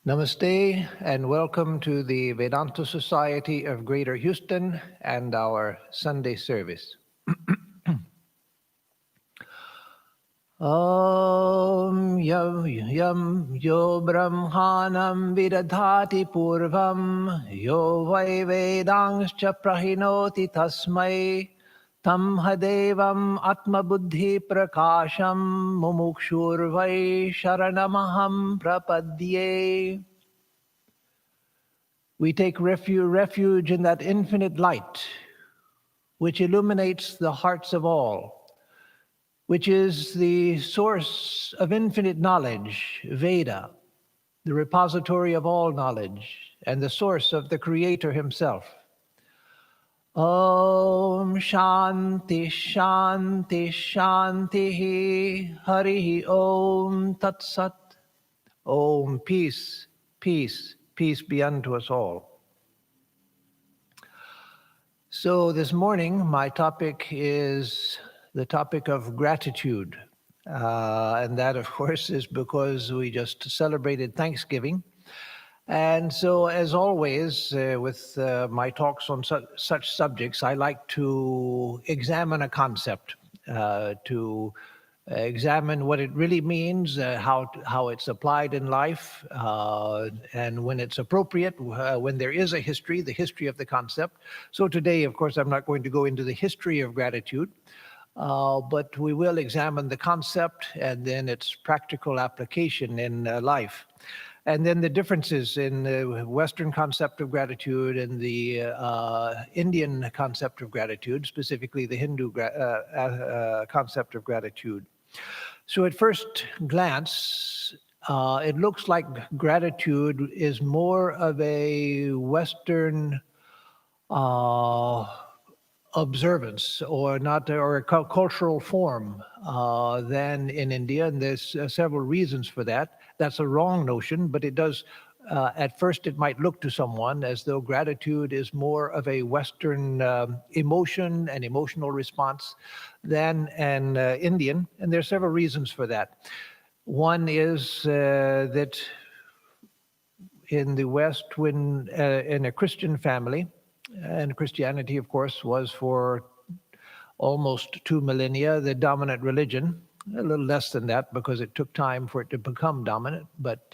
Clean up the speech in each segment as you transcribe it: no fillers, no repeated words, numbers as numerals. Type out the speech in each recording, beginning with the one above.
Namaste and welcome to the Vedanta Society of Greater Houston and our Sunday service. Om yam yam yo brahmanam vidadhati purvam yo vai vedangscha prahinoti tasmai tam hadevam atmabuddhi prakasham mumukshurvai sharanamaham prapadye. We take refuge in that infinite light which illuminates the hearts of all, which is the source of infinite knowledge, Veda, the repository of all knowledge, and the source of the Creator himself. Om Shanti Shanti Shanti Harihi Om Tat Sat. Om peace, peace, peace be unto us all. So this morning, my topic is the topic of gratitude. And that, of course, is because we just celebrated Thanksgiving. And so, as always, with my talks on such subjects, I like to examine a concept, to examine what it really means, how it's applied in life, and when it's appropriate, when there is a history, the history of the concept. So today, of course, I'm not going to go into the history of gratitude, but we will examine the concept and then its practical application in life. And then the differences in the Western concept of gratitude and the Indian concept of gratitude, specifically the Hindu concept of gratitude. So at first glance, it looks like gratitude is more of a Western observance or a cultural form than in India, and there's several reasons for that. That's a wrong notion, but it does. At first, it might look to someone as though gratitude is more of a Western emotion and emotional response than an Indian, and there are several reasons for that. One is that in the West, when in a Christian family, and Christianity, of course, was for almost 2 millennia the dominant religion. A little less than that because it took time for it to become dominant, but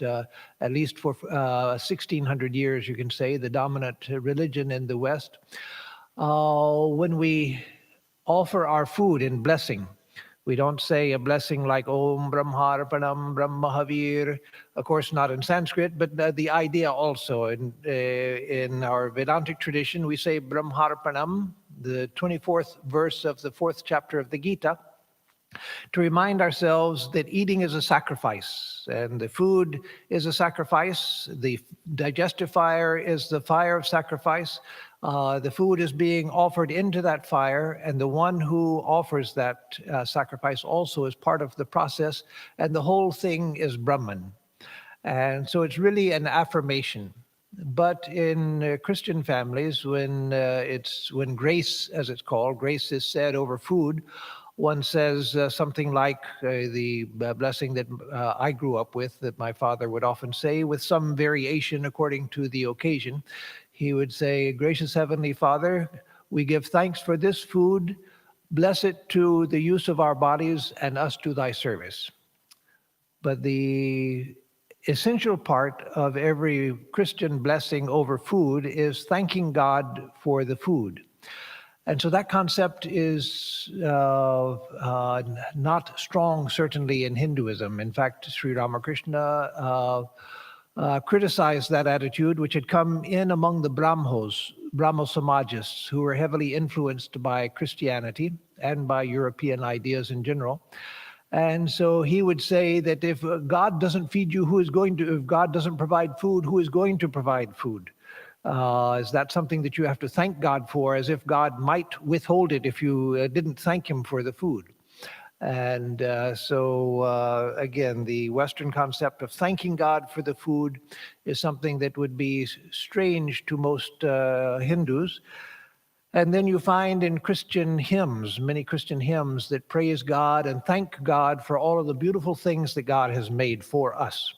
at least for 1,600 years, you can say, the dominant religion in the West. When we offer our food in blessing, we don't say a blessing like Om Brahmarpanam Brahmahavir, of course not in Sanskrit, but the idea also. In our Vedantic tradition, we say Brahmarpanam, the 24th verse of the 4th chapter of the Gita, to remind ourselves that eating is a sacrifice, and the food is a sacrifice. The digestive fire is the fire of sacrifice. The food is being offered into that fire, and the one who offers that sacrifice also is part of the process, and the whole thing is Brahman. And so it's really an affirmation. But in Christian families, when grace, as it's called, grace is said over food, one says something like the blessing that I grew up with, that my father would often say, with some variation according to the occasion. He would say, "Gracious Heavenly Father, we give thanks for this food. Bless it to the use of our bodies and us to thy service." But the essential part of every Christian blessing over food is thanking God for the food. And so that concept is not strong, certainly, in Hinduism. In fact, Sri Ramakrishna criticized that attitude, which had come in among the Brahmo Samajists, who were heavily influenced by Christianity and by European ideas in general. And so he would say that if God doesn't feed you, if God doesn't provide food, who is going to provide food? Is that something that you have to thank God for, as if God might withhold it if you didn't thank him for the food? And again, the Western concept of thanking God for the food is something that would be strange to most Hindus. And then you find in Christian hymns, many Christian hymns that praise God and thank God for all of the beautiful things that God has made for us.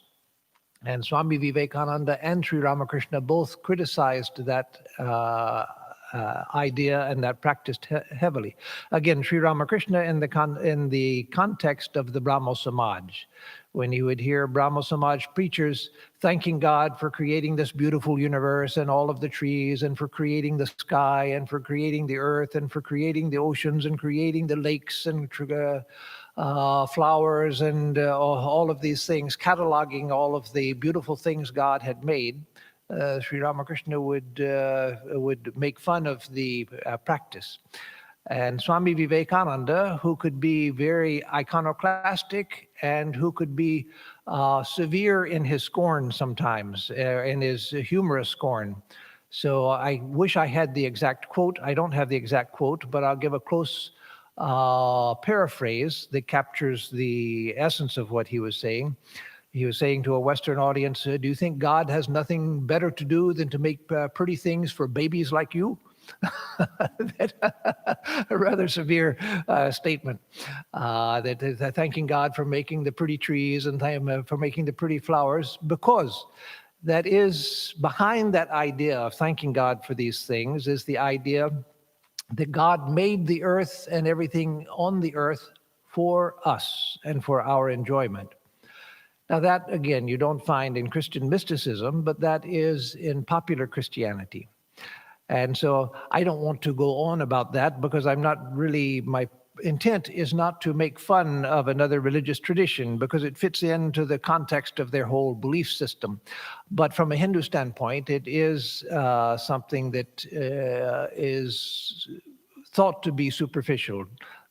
And Swami Vivekananda and Sri Ramakrishna both criticized that idea and that practiced heavily. Again, Sri Ramakrishna in the context of the Brahmo Samaj, when he would hear Brahmo Samaj preachers thanking God for creating this beautiful universe and all of the trees and for creating the sky and for creating the earth and for creating the oceans and creating the lakes and flowers and all of these things, cataloging all of the beautiful things God had made, Sri Ramakrishna would make fun of the practice. And Swami Vivekananda, who could be very iconoclastic and who could be severe in his scorn sometimes, in his humorous scorn. So I wish I had the exact quote. I don't have the exact quote, but I'll give a close paraphrase that captures the essence of what he was saying. He was saying to a Western audience, do you think God has nothing better to do than to make pretty things for babies like you? A rather severe statement. That thanking God for making the pretty trees and for making the pretty flowers, because that is behind that idea of thanking God for these things is the idea that God made the earth and everything on the earth for us and for our enjoyment. Now, that, again, you don't find in Christian mysticism, but that is in popular Christianity. And so I don't want to go on about that because I'm not really, my intent is not to make fun of another religious tradition because it fits into the context of their whole belief system. But from a Hindu standpoint, it is something that is thought to be superficial,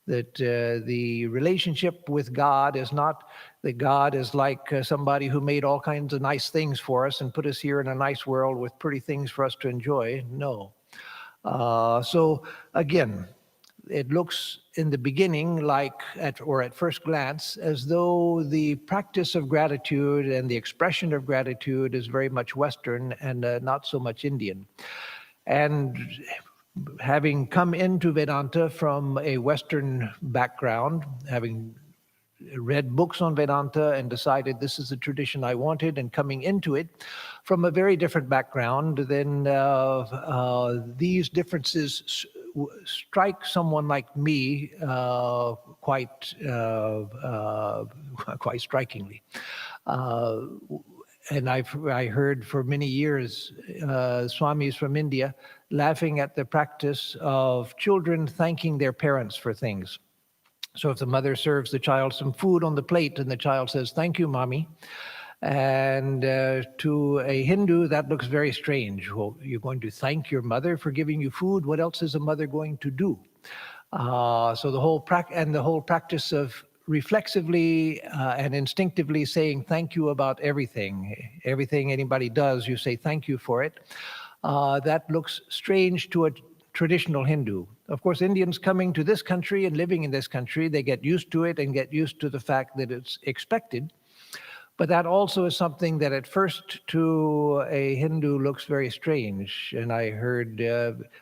that the relationship with God is not that God is like somebody who made all kinds of nice things for us and put us here in a nice world with pretty things for us to enjoy. No. So again, it looks in the beginning like, at first glance, as though the practice of gratitude and the expression of gratitude is very much Western and not so much Indian. And having come into Vedanta from a Western background, having read books on Vedanta and decided this is the tradition I wanted, and coming into it from a very different background, then these differences strike someone like me quite strikingly. And I heard for many years swamis from India laughing at the practice of children thanking their parents for things. So if the mother serves the child some food on the plate and the child says, "Thank you, mommy," and to a Hindu, that looks very strange. Well, you're going to thank your mother for giving you food? What else is a mother going to do? So the whole practice of reflexively and instinctively saying thank you about everything anybody does, you say thank you for it. That looks strange to a traditional Hindu. Of course, Indians coming to this country and living in this country, they get used to it and get used to the fact that it's expected. But that also is something that at first to a Hindu looks very strange. And I heard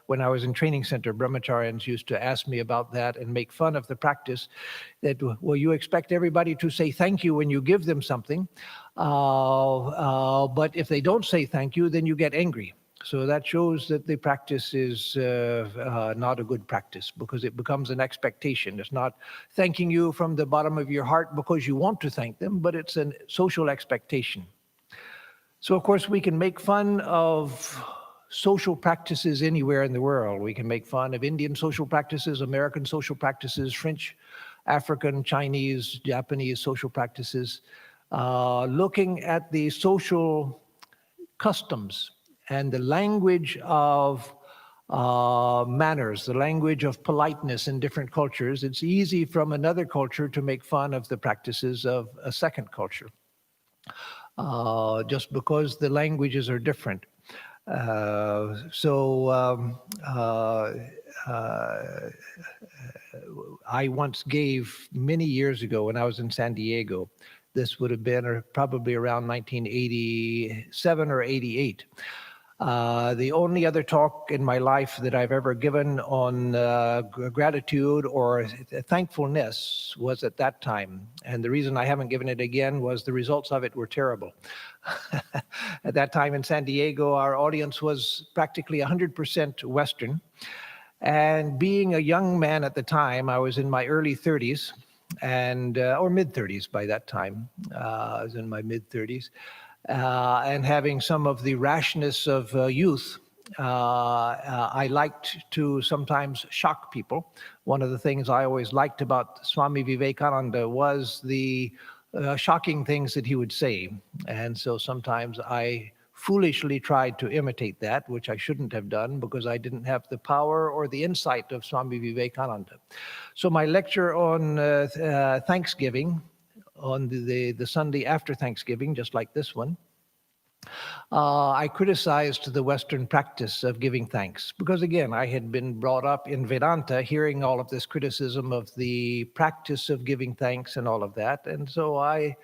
when I was in training center, brahmacharyans used to ask me about that and make fun of the practice that, well, you expect everybody to say thank you when you give them something. But if they don't say thank you, then you get angry. So that shows that the practice is not a good practice because it becomes an expectation. It's not thanking you from the bottom of your heart because you want to thank them, but it's a social expectation. So, of course, we can make fun of social practices anywhere in the world. We can make fun of Indian social practices, American social practices, French, African, Chinese, Japanese social practices, looking at the social customs and the language of manners, the language of politeness in different cultures. It's easy from another culture to make fun of the practices of a second culture, just because the languages are different. I once gave, many years ago when I was in San Diego, this would have been probably around 1987 or 88, The only other talk in my life that I've ever given on gratitude or thankfulness was at that time. And the reason I haven't given it again was the results of it were terrible. At that time in San Diego, our audience was practically 100% Western. And being a young man at the time, I was in my early 30s and or mid 30s by that time. I was in my mid 30s, and having some of the rashness of youth. I liked to sometimes shock people. One of the things I always liked about Swami Vivekananda was the shocking things that he would say. And so sometimes I foolishly tried to imitate that, which I shouldn't have done because I didn't have the power or the insight of Swami Vivekananda. So my lecture on Thanksgiving, on the Sunday after Thanksgiving, just like this one, I criticized the Western practice of giving thanks because, again, I had been brought up in Vedanta hearing all of this criticism of the practice of giving thanks and all of that. And so I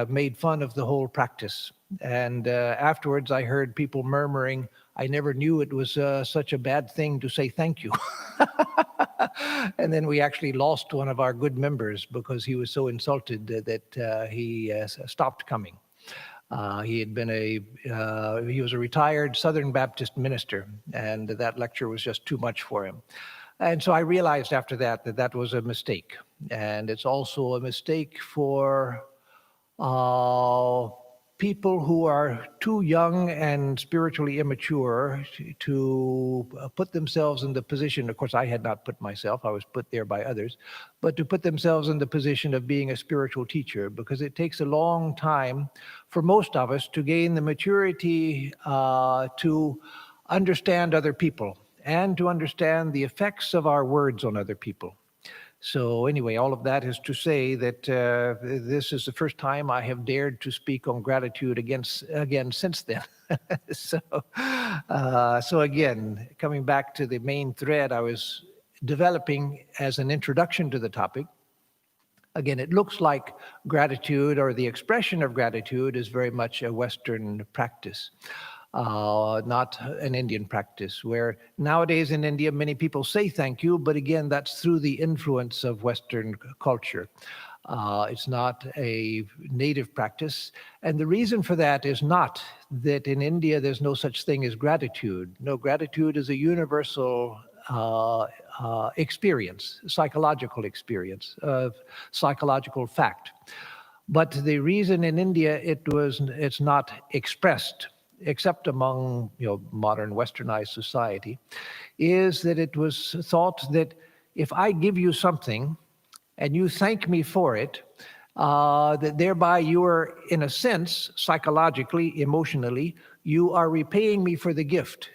made fun of the whole practice. And afterwards, I heard people murmuring, I never knew it was such a bad thing to say thank you. And then we actually lost one of our good members because he was so insulted that he stopped coming. He had been he was a retired Southern Baptist minister, and that lecture was just too much for him. And so I realized after that that that was a mistake. And it's also a mistake for people who are too young and spiritually immature to put themselves in the position, of course, I had not put myself, I was put there by others, but to put themselves in the position of being a spiritual teacher, because it takes a long time for most of us to gain the maturity to understand other people and to understand the effects of our words on other people. So anyway, all of that is to say that this is the first time I have dared to speak on gratitude again since then. So again, coming back to the main thread I was developing as an introduction to the topic, again, it looks like gratitude or the expression of gratitude is very much a Western practice. Not an Indian practice, where nowadays in India, many people say thank you, but again, that's through the influence of Western culture. It's not a native practice. And the reason for that is not that in India there's no such thing as gratitude. No, gratitude is a universal experience, psychological experience, of psychological fact. But the reason in India it's not expressed, except among modern westernized society, is that it was thought that if I give you something and you thank me for it, that thereby you are, in a sense, psychologically, emotionally, you are repaying me for the gift.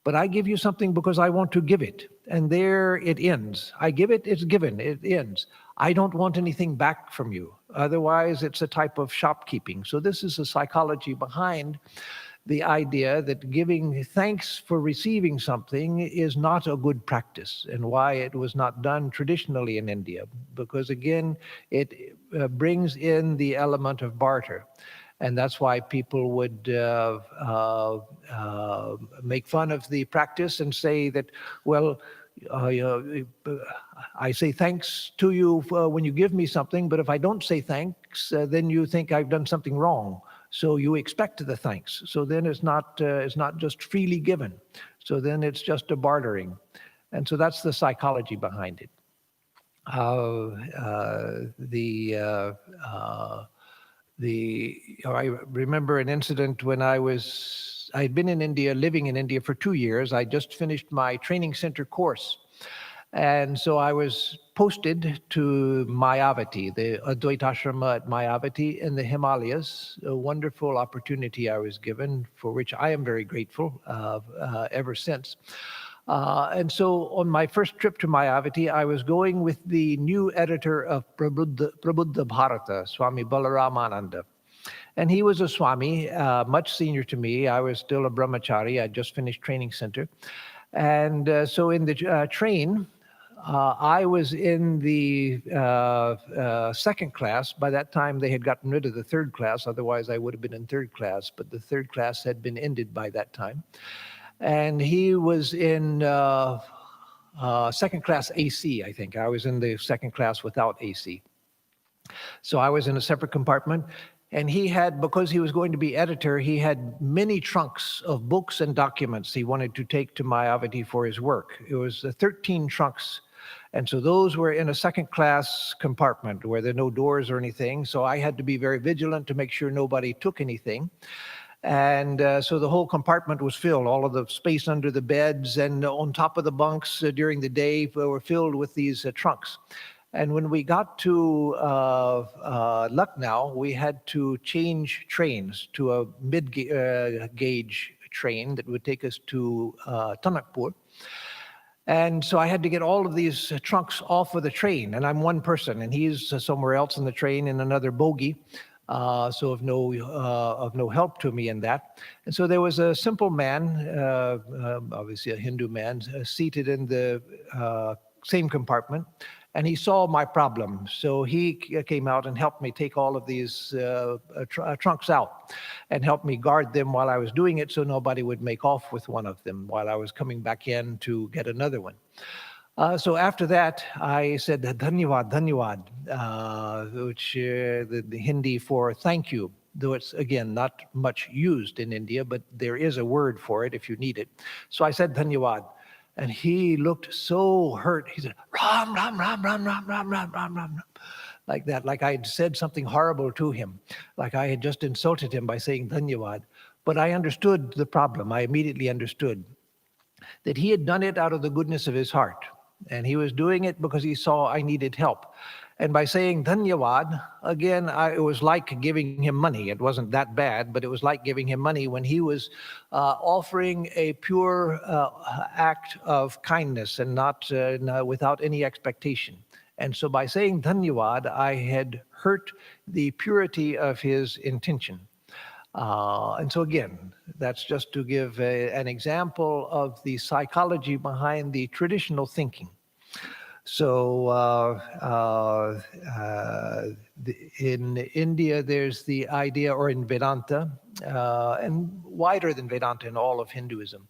But I give you something because I want to give it. And there it ends. I give it, it's given, it ends. I don't want anything back from you. Otherwise, it's a type of shopkeeping. So this is the psychology behind the idea that giving thanks for receiving something is not a good practice, and why it was not done traditionally in India. Because again, it brings in the element of barter. And that's why people would make fun of the practice and say that, well, I say thanks to you when you give me something, but if I don't say thanks, then you think I've done something wrong. So you expect the thanks. So then it's not just freely given. So then it's just a bartering. And so that's the psychology behind it. I remember an incident when I'd been in India, living in India for 2 years. I just finished my training center course. And so I was posted to Mayavati, the Advaita Ashrama at Mayavati in the Himalayas, a wonderful opportunity I was given, for which I am very grateful ever since. And so on my first trip to Mayavati, I was going with the new editor of Prabuddha Bharata, Swami Balaramananda. And he was a Swami, much senior to me. I was still a brahmachari. I just finished training center. And so in the train, I was in the second class. By that time, they had gotten rid of the third class. Otherwise, I would have been in third class. But the third class had been ended by that time. And he was in second class AC, I think. I was in the second class without AC. So I was in a separate compartment. And he had, because he was going to be editor, he had many trunks of books and documents he wanted to take to Mayavati for his work. It was 13 trunks. And so those were in a second class compartment where there are no doors or anything. So I had to be very vigilant to make sure nobody took anything. And so the whole compartment was filled. All of the space under the beds and on top of the bunks during the day were filled with these trunks. And when we got to Lucknow, we had to change trains to a mid-gauge train that would take us to Tanakpur. And so I had to get all of these trunks off of the train, and I'm one person, and he's somewhere else in the train in another bogie, so of no help to me in that. And so there was a simple man, obviously a Hindu man, seated in the same compartment, and he saw my problem. So he came out and helped me take all of these trunks out and helped me guard them while I was doing it so nobody would make off with one of them while I was coming back in to get another one. So after that, I said, Dhanyavad, Dhanyavad, which the Hindi for thank you, though it's, again, not much used in India, but there is a word for it if you need it. So I said, Dhanyavad. And he looked so hurt. He said, Ram, Ram, Ram, Ram, Ram, Ram, Ram, Ram, Ram, like that, like I had said something horrible to him, like I had just insulted him by saying Dhanyavad. But I understood the problem. I immediately understood that he had done it out of the goodness of his heart. And he was doing it because he saw I needed help. And by saying Dhanyavad, again, it was like giving him money. It wasn't that bad, but it was like giving him money when he was offering a pure act of kindness and not without any expectation. And so by saying Dhanyavad, I had hurt the purity of his intention. And so again, that's just to give an example of the psychology behind the traditional thinking. So in India, there's the idea, or in Vedanta, and wider than Vedanta in all of Hinduism,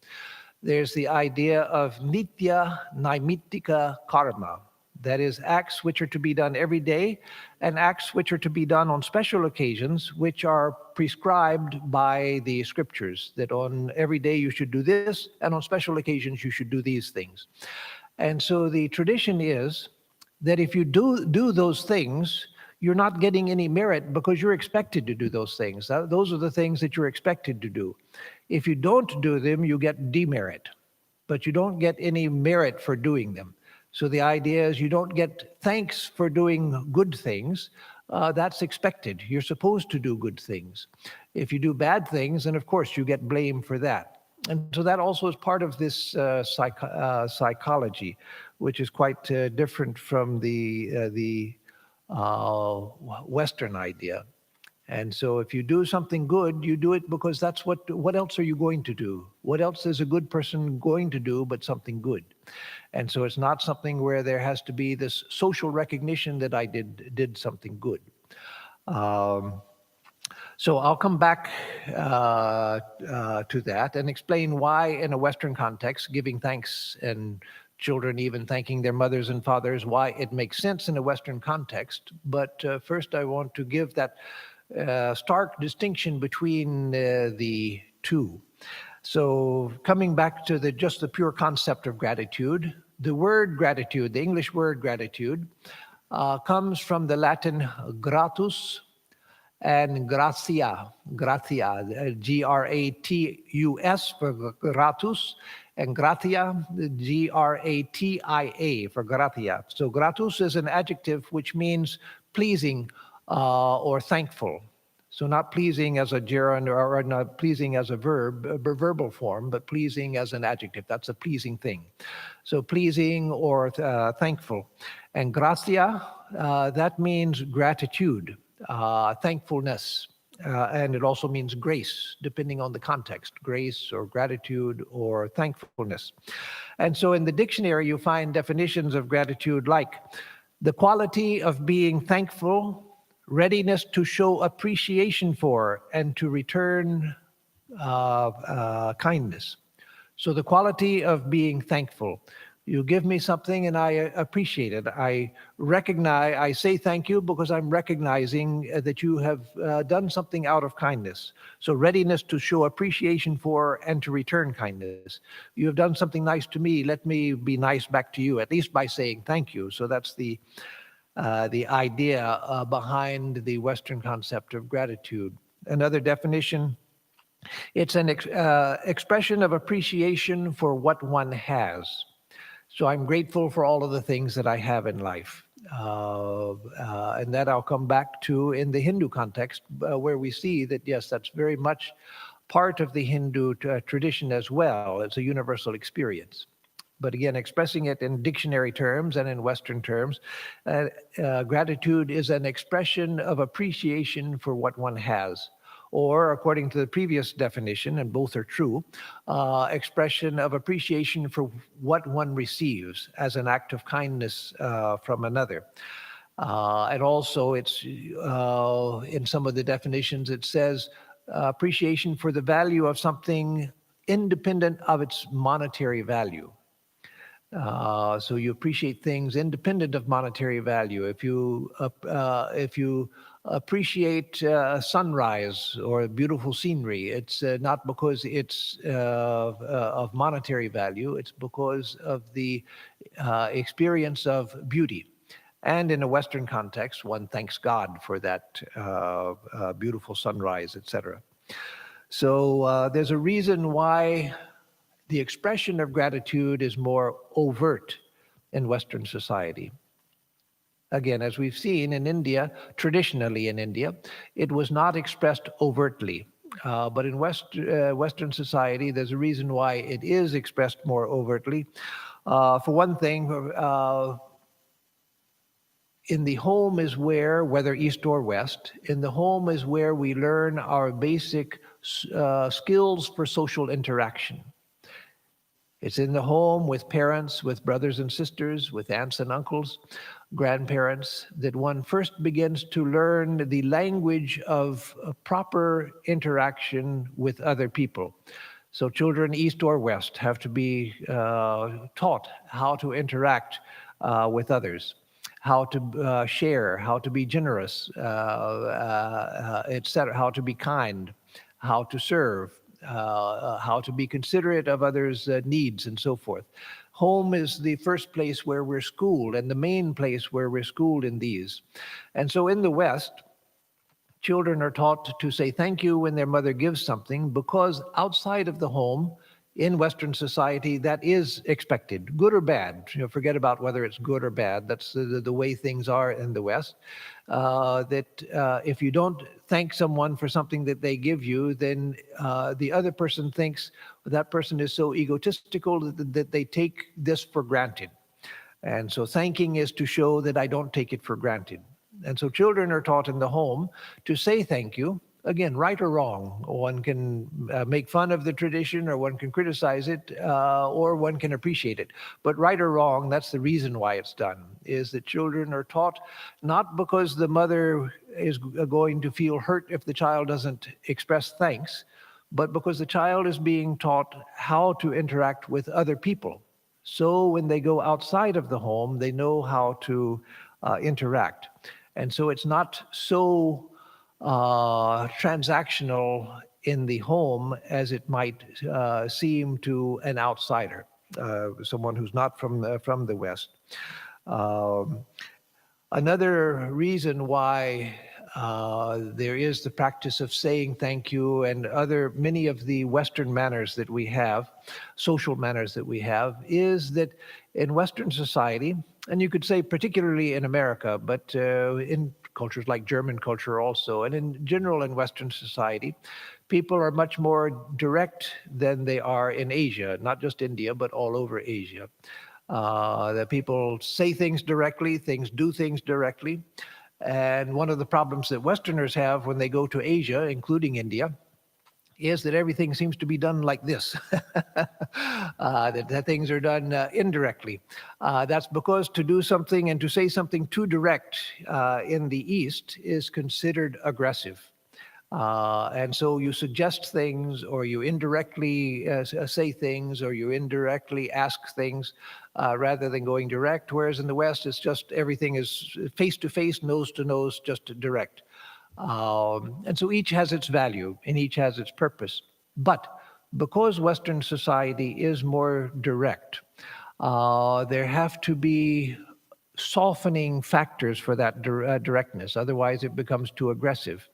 there's the idea of nitya naimittika karma. That is, acts which are to be done every day and acts which are to be done on special occasions, which are prescribed by the scriptures, that on every day you should do this, and on special occasions you should do these things. And so the tradition is that if you do those things, you're not getting any merit because you're expected to do those things. Those are the things that you're expected to do. If you don't do them, you get demerit, but you don't get any merit for doing them. So the idea is you don't get thanks for doing good things. That's expected. You're supposed to do good things. If you do bad things, then of course you get blamed for that. And so that also is part of this psychology, which is quite different from the Western idea. And so if you do something good, you do it because that's what else are you going to do? What else is a good person going to do but something good? And so it's not something where there has to be this social recognition that I did something good. So I'll come back to that and explain why in a Western context, giving thanks and children even thanking their mothers and fathers, why it makes sense in a Western context. But first I want to give that stark distinction between the two. So coming back to just the pure concept of gratitude, the word gratitude, the English word gratitude, comes from the Latin gratus and gratia, G-R-A-T-U-S for gratus, and gratia, G-R-A-T-I-A for gratia. So gratus is an adjective which means pleasing or thankful. So not pleasing as a gerund or not pleasing as a verb, verbal form, but pleasing as an adjective. That's a pleasing thing. So pleasing or thankful. And gratia, that means gratitude, thankfulness. and it also means grace, depending on the context, grace or gratitude or thankfulness. And so in the dictionary, you find definitions of gratitude like the quality of being thankful, readiness to show appreciation for, and to return kindness. So the quality of being thankful. You give me something and I appreciate it. I say thank you because I'm recognizing that you have done something out of kindness. So readiness to show appreciation for and to return kindness. You have done something nice to me. Let me be nice back to you, at least by saying thank you. So that's the idea behind the Western concept of gratitude. Another definition, it's an expression of appreciation for what one has. So I'm grateful for all of the things that I have in life. And that I'll come back to in the Hindu context, where we see that, yes, that's very much part of the Hindu tradition as well. It's a universal experience. But again, expressing it in dictionary terms and in Western terms, gratitude is an expression of appreciation for what one has. Or, according to the previous definition, and both are true, expression of appreciation for what one receives as an act of kindness from another. And also, it's in some of the definitions, it says appreciation for the value of something independent of its monetary value. So you appreciate things independent of monetary value. If you appreciate sunrise or beautiful scenery, it's not because it's of monetary value. It's because of the experience of beauty. And in a Western context, one thanks God for that beautiful sunrise, etc. So there's a reason why the expression of gratitude is more overt in Western society. Again, as we've seen in India, traditionally in India, it was not expressed overtly. But in Western society, there's a reason why it is expressed more overtly. For one thing, in the home is where, whether east or west, in the home is where we learn our basic skills for social interaction. It's in the home with parents, with brothers and sisters, with aunts and uncles, grandparents, that one first begins to learn the language of proper interaction with other people. So children, east or west, have to be taught how to interact with others, how to share, how to be generous, etc., how to be kind, how to serve, how to be considerate of others' needs, and so forth. Home is the first place where we're schooled and the main place where we're schooled in these. And so in the West, children are taught to say thank you when their mother gives something, because outside of the home, in Western society, that is expected, good or bad. Forget about whether it's good or bad. That's the way things are in the West. If you don't thank someone for something that they give you, then the other person thinks that person is so egotistical that they take this for granted. And so thanking is to show that I don't take it for granted. And so children are taught in the home to say thank you. Again, right or wrong. One can make fun of the tradition, or one can criticize it, or one can appreciate it. But right or wrong, that's the reason why it's done, is that children are taught not because the mother is going to feel hurt if the child doesn't express thanks, but because the child is being taught how to interact with other people. So when they go outside of the home, they know how to interact. And so it's not so transactional in the home as it might seem to an outsider, someone who's not from the West. Another reason why there is the practice of saying thank you and many of the Western manners that we have, social manners that we have, is that in Western society, and you could say particularly in America, but in cultures like German culture also, and in general in Western society, people are much more direct than they are in Asia, not just India, but all over Asia. That people say things directly, things do things directly. And one of the problems that Westerners have when they go to Asia, including India, is that everything seems to be done like this, that things are done indirectly. That's because to do something and to say something too direct in the East is considered aggressive. And so you suggest things, or you indirectly say things, or you indirectly ask things rather than going direct. Whereas in the West, it's just everything is face to face, nose to nose, just direct. And so each has its value and each has its purpose. But because Western society is more direct, there have to be softening factors for that directness. Otherwise, it becomes too aggressive.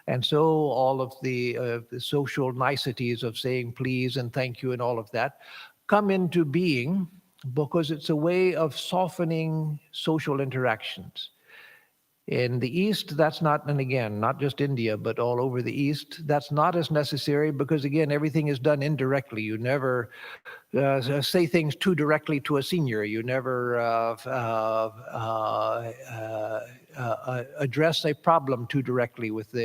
And so all of the social niceties of saying please and thank you and all of that come into being because it's a way of softening social interactions. In the East, that's not, and again, not just India, but all over the East, that's not as necessary because, again, everything is done indirectly. You never say things too directly to a senior. You never address a problem too directly with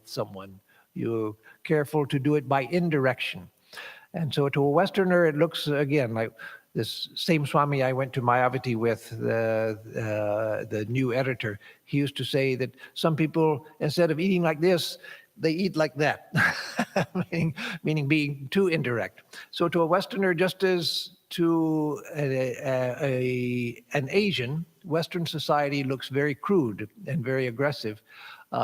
someone. You're careful to do it by indirection. And so to a Westerner, it looks, again, like this same Swami I went to Mayavati with, the new editor. He used to say that some people, instead of eating like this, they eat like that, meaning being too indirect. So to a Westerner, just as to an Asian, Western society looks very crude and very aggressive.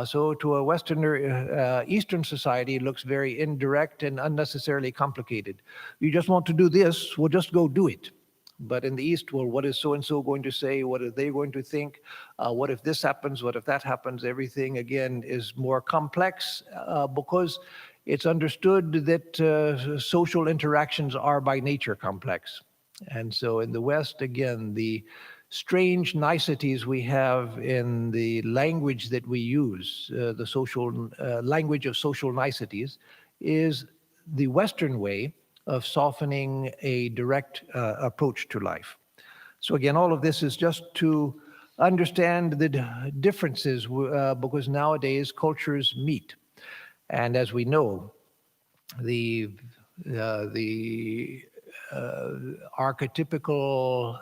So to a Westerner, Eastern society looks very indirect and unnecessarily complicated. You just want to do this, well, just go do it. But in the East, well, what is so-and-so going to say? What are they going to think? What if this happens? What if that happens? Everything, again, is more complex because it's understood that social interactions are by nature complex. And so in the West, again, the strange niceties we have in the language that we use, the social language of social niceties, is the Western way of softening a direct approach to life. So again, all of this is just to understand the differences because nowadays cultures meet. And as we know, the archetypical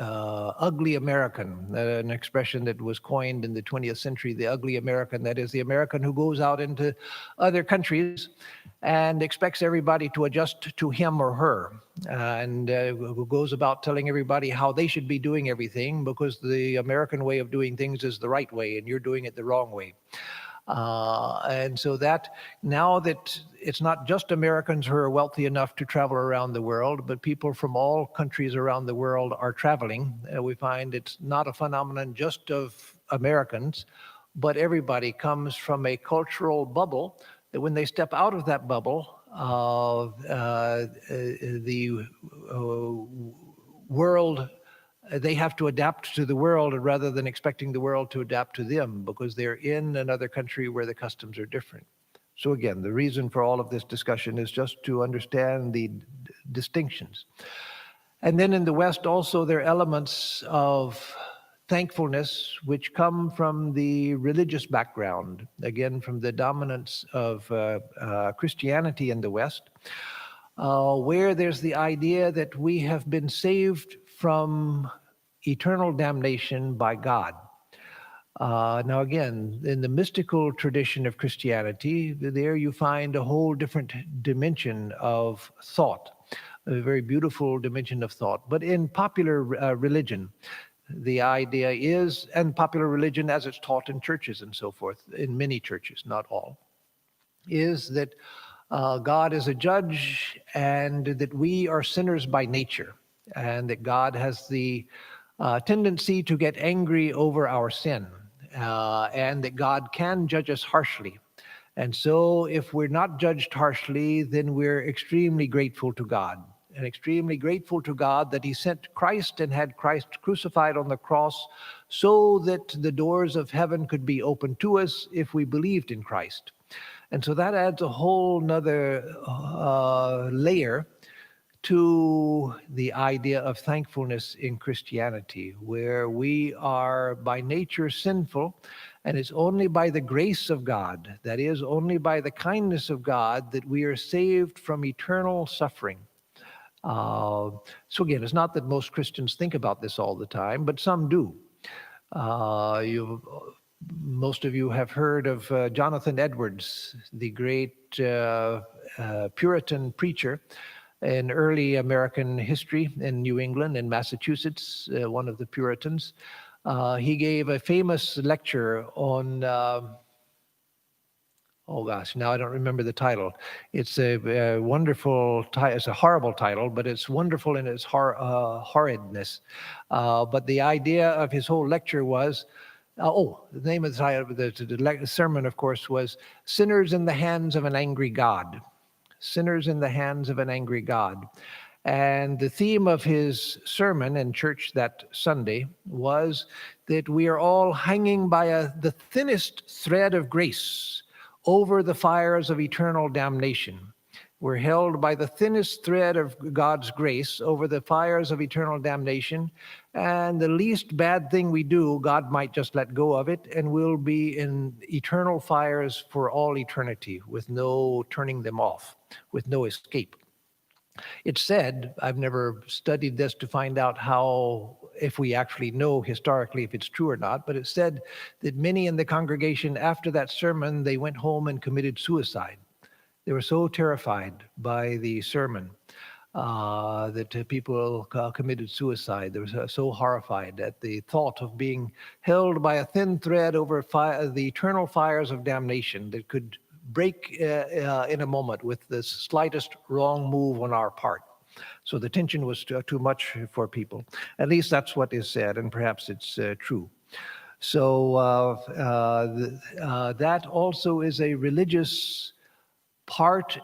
ugly American, an expression that was coined in the 20th century, the ugly American, that is the American who goes out into other countries and expects everybody to adjust to him or her, and who goes about telling everybody how they should be doing everything because the American way of doing things is the right way and you're doing it the wrong way. And so that now that it's not just Americans who are wealthy enough to travel around the world, but people from all countries around the world are traveling, we find it's not a phenomenon just of Americans, but everybody comes from a cultural bubble that when they step out of that bubble, the world, they have to adapt to the world rather than expecting the world to adapt to them because they're in another country where the customs are different. So again, the reason for all of this discussion is just to understand the distinctions. And then in the West also there are elements of thankfulness which come from the religious background, again from the dominance of Christianity in the West, where there's the idea that we have been saved from eternal damnation by God. Now again, in the mystical tradition of Christianity, there you find a whole different dimension of thought, a very beautiful dimension of thought. But in popular religion, the idea is, and popular religion as it's taught in churches and so forth, in many churches, not all, is that God is a judge and that we are sinners by nature and that God has the tendency to get angry over our sin and that God can judge us harshly. And so if we're not judged harshly, then we're extremely grateful to God. And extremely grateful to God that he sent Christ and had Christ crucified on the cross so that the doors of heaven could be opened to us if we believed in Christ. And so that adds a whole nother layer to the idea of thankfulness in Christianity, where we are by nature sinful, and it's only by the grace of God, that is, only by the kindness of God, that we are saved from eternal suffering. Uh, so again, it's not that most Christians think about this all the time, but some do. Uh, you, Most of you have heard of Jonathan Edwards, the great Puritan preacher in early American history in New England and Massachusetts, one of the Puritans. He gave a famous lecture on oh gosh, now I don't remember the title. It's a wonderful title. It's a horrible title, but it's wonderful in its horridness. But the idea of his whole lecture was, the name of the title, the sermon, of course, was "Sinners in the Hands of an Angry God." Sinners in the Hands of an Angry God. And the theme of his sermon in church that Sunday was that we are all hanging by the thinnest thread of grace over the fires of eternal damnation. We're held by the thinnest thread of God's grace over the fires of eternal damnation, and the least bad thing we do, God might just let go of it, and we'll be in eternal fires for all eternity with no turning them off, with no escape. It's said, I've never studied this to find out if we actually know historically if it's true or not, but it's said that many in the congregation after that sermon, they went home and committed suicide. They were so terrified by the sermon that people committed suicide. They were so horrified at the thought of being held by a thin thread over the eternal fires of damnation that could break in a moment with the slightest wrong move on our part. So the tension was too much for people. At least that's what is said, and perhaps it's true. So that also is a religious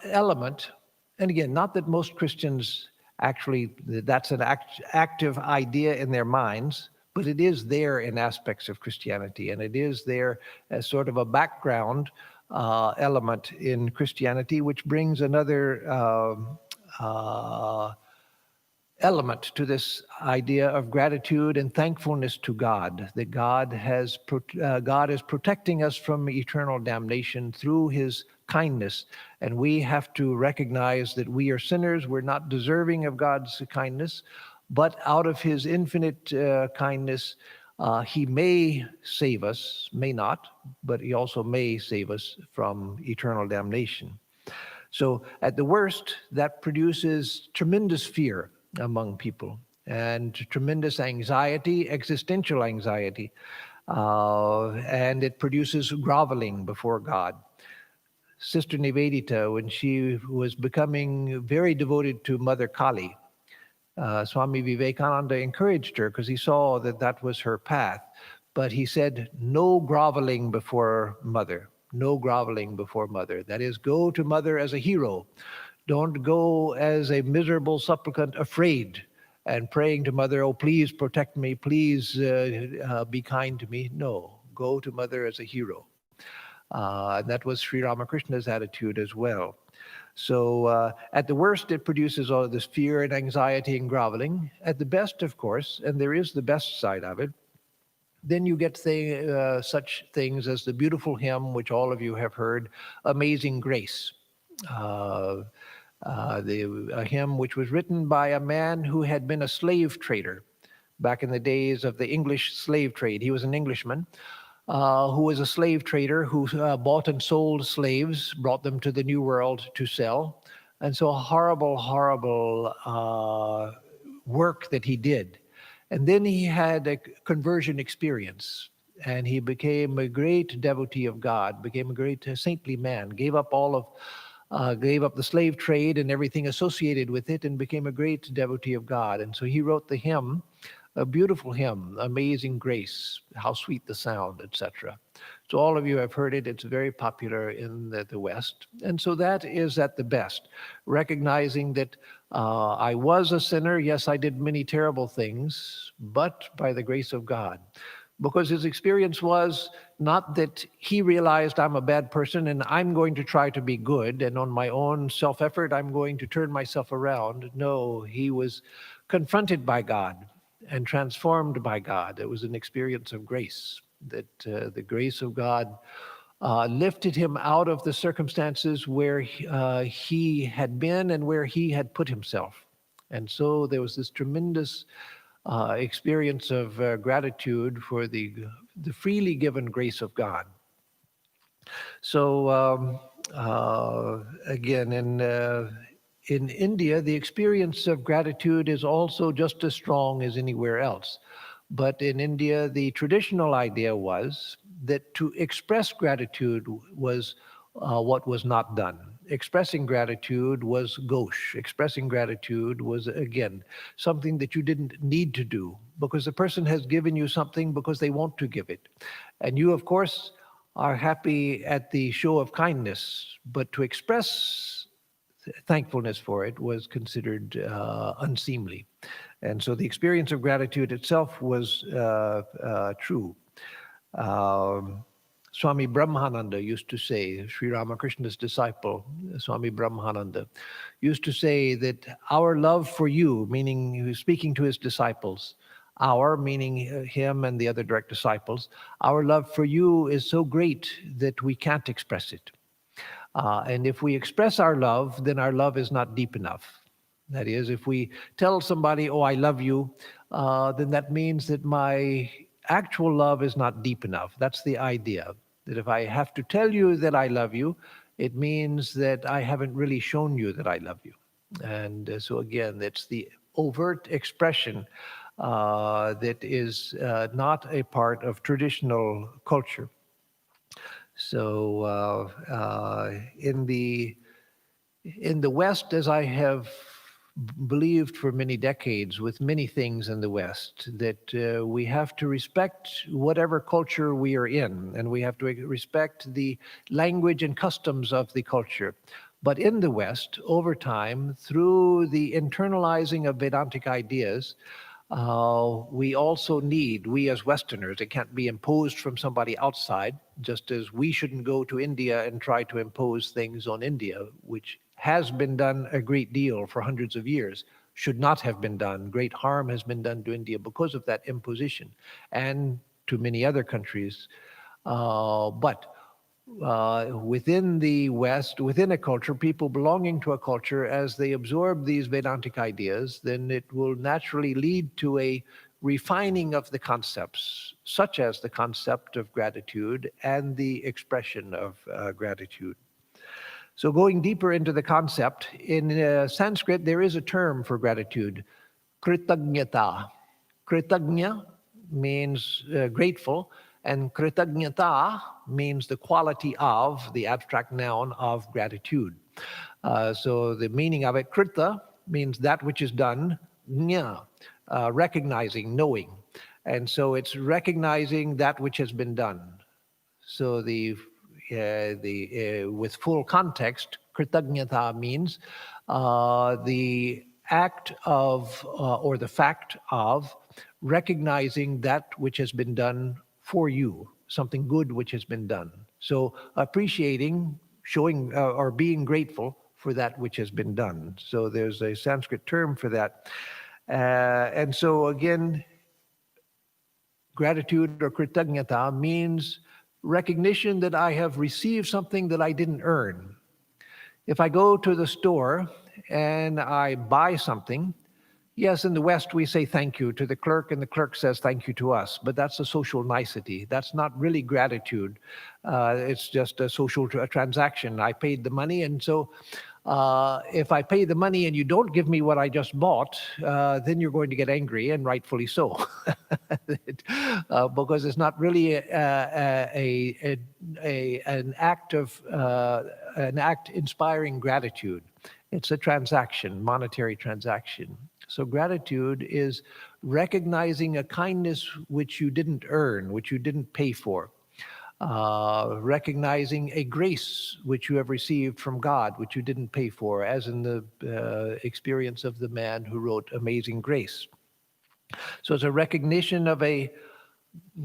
element. And again, not that most Christians actually, that's an active idea in their minds, but it is there in aspects of Christianity, and it is there as sort of a background element in Christianity, which brings another element to this idea of gratitude and thankfulness to God, that God is protecting us from eternal damnation through his kindness. And we have to recognize that we are sinners, we're not deserving of God's kindness, but out of his infinite kindness, he may save us, may not, but he also may save us from eternal damnation. So at the worst, that produces tremendous fear among people and tremendous anxiety, existential anxiety, and it produces groveling before God. Sister Nivedita, when she was becoming very devoted to Mother Kali, Swami Vivekananda encouraged her because he saw that that was her path. But he said, no groveling before Mother, no groveling before Mother. That is, go to Mother as a hero. Don't go as a miserable supplicant, afraid and praying to Mother, oh, please protect me, please be kind to me. No, go to Mother as a hero. And that was Sri Ramakrishna's attitude as well. So at the worst, it produces all of this fear and anxiety and groveling. At the best, of course, and there is the best side of it, then you get such things as the beautiful hymn, which all of you have heard, Amazing Grace. A hymn which was written by a man who had been a slave trader back in the days of the English slave trade. He was an Englishman who was a slave trader who bought and sold slaves, brought them to the New World to sell. And so horrible, horrible work that he did. And then he had a conversion experience, and he became a great devotee of God, became a great saintly man, gave up the slave trade and everything associated with it, and became a great devotee of God. And so he wrote the hymn, a beautiful hymn, Amazing Grace, how sweet the sound, etc. So all of you have heard it. It's very popular in the West. And so that is at the best, recognizing that I was a sinner. Yes, I did many terrible things, but by the grace of God. because his experience was not that he realized I'm a bad person and I'm going to try to be good, and on my own self effort, I'm going to turn myself around. No, he was confronted by God and transformed by God. It was an experience of grace, that the grace of God lifted him out of the circumstances where he had been and where he had put himself. And so there was this tremendous experience of gratitude for the freely given grace of God. So again, in India, the experience of gratitude is also just as strong as anywhere else. But in India, the traditional idea was that to express gratitude was what was not done. Expressing gratitude was gauche. Expressing gratitude was, again, something that you didn't need to do because the person has given you something because they want to give it. And you, of course, are happy at the show of kindness, but to express thankfulness for it was considered unseemly. And so the experience of gratitude itself was true. Um, Swami Brahmananda used to say, Sri Ramakrishna's disciple, Swami Brahmananda, used to say that our love for you, meaning he was speaking to his disciples, our, meaning him and the other direct disciples, our love for you is so great that we can't express it. And if we express our love, then our love is not deep enough. That is, if we tell somebody, oh, I love you, then that means that my actual love is not deep enough. That's the idea. That if I have to tell you that I love you, it means that I haven't really shown you that I love you. And so again, that's the overt expression that is not a part of traditional culture. So in the West, as I have believed for many decades with many things in the West, that we have to respect whatever culture we are in, and we have to respect the language and customs of the culture. But in the West, over time, through the internalizing of Vedantic ideas, we also need, we as Westerners, it can't be imposed from somebody outside, just as we shouldn't go to India and try to impose things on India, which has been done a great deal for hundreds of years, should not have been done. Great harm has been done to India because of that imposition and to many other countries. But within the West, within a culture, people belonging to a culture, as they absorb these Vedantic ideas, then it will naturally lead to a refining of the concepts, such as the concept of gratitude and the expression of gratitude. So going deeper into the concept, in Sanskrit, there is a term for gratitude, kritagnyata. Kritagnya means grateful, and kritagnyata means the quality of, the abstract noun of gratitude. So the meaning of it, krita means that which is done, nya, recognizing, knowing. And so it's recognizing that which has been done. So with full context, kritagnyata means the act of or the fact of recognizing that which has been done for you, something good which has been done. So appreciating, showing, or being grateful for that which has been done. So there's a Sanskrit term for that. And so again, gratitude or kritagnyata means recognition that I have received something that I didn't earn. If I go to the store and I buy something, yes, in the West we say thank you to the clerk and the clerk says thank you to us, but that's a social nicety. That's not really gratitude. It's just a social transaction. I paid the money, and so if I pay the money and you don't give me what I just bought, then you're going to get angry, and rightfully so, because it's not really an act inspiring gratitude. It's a transaction, monetary transaction. So gratitude is recognizing a kindness which you didn't earn, which you didn't pay for. Recognizing a grace which you have received from God, which you didn't pay for, as in the experience of the man who wrote Amazing Grace. So it's a recognition of a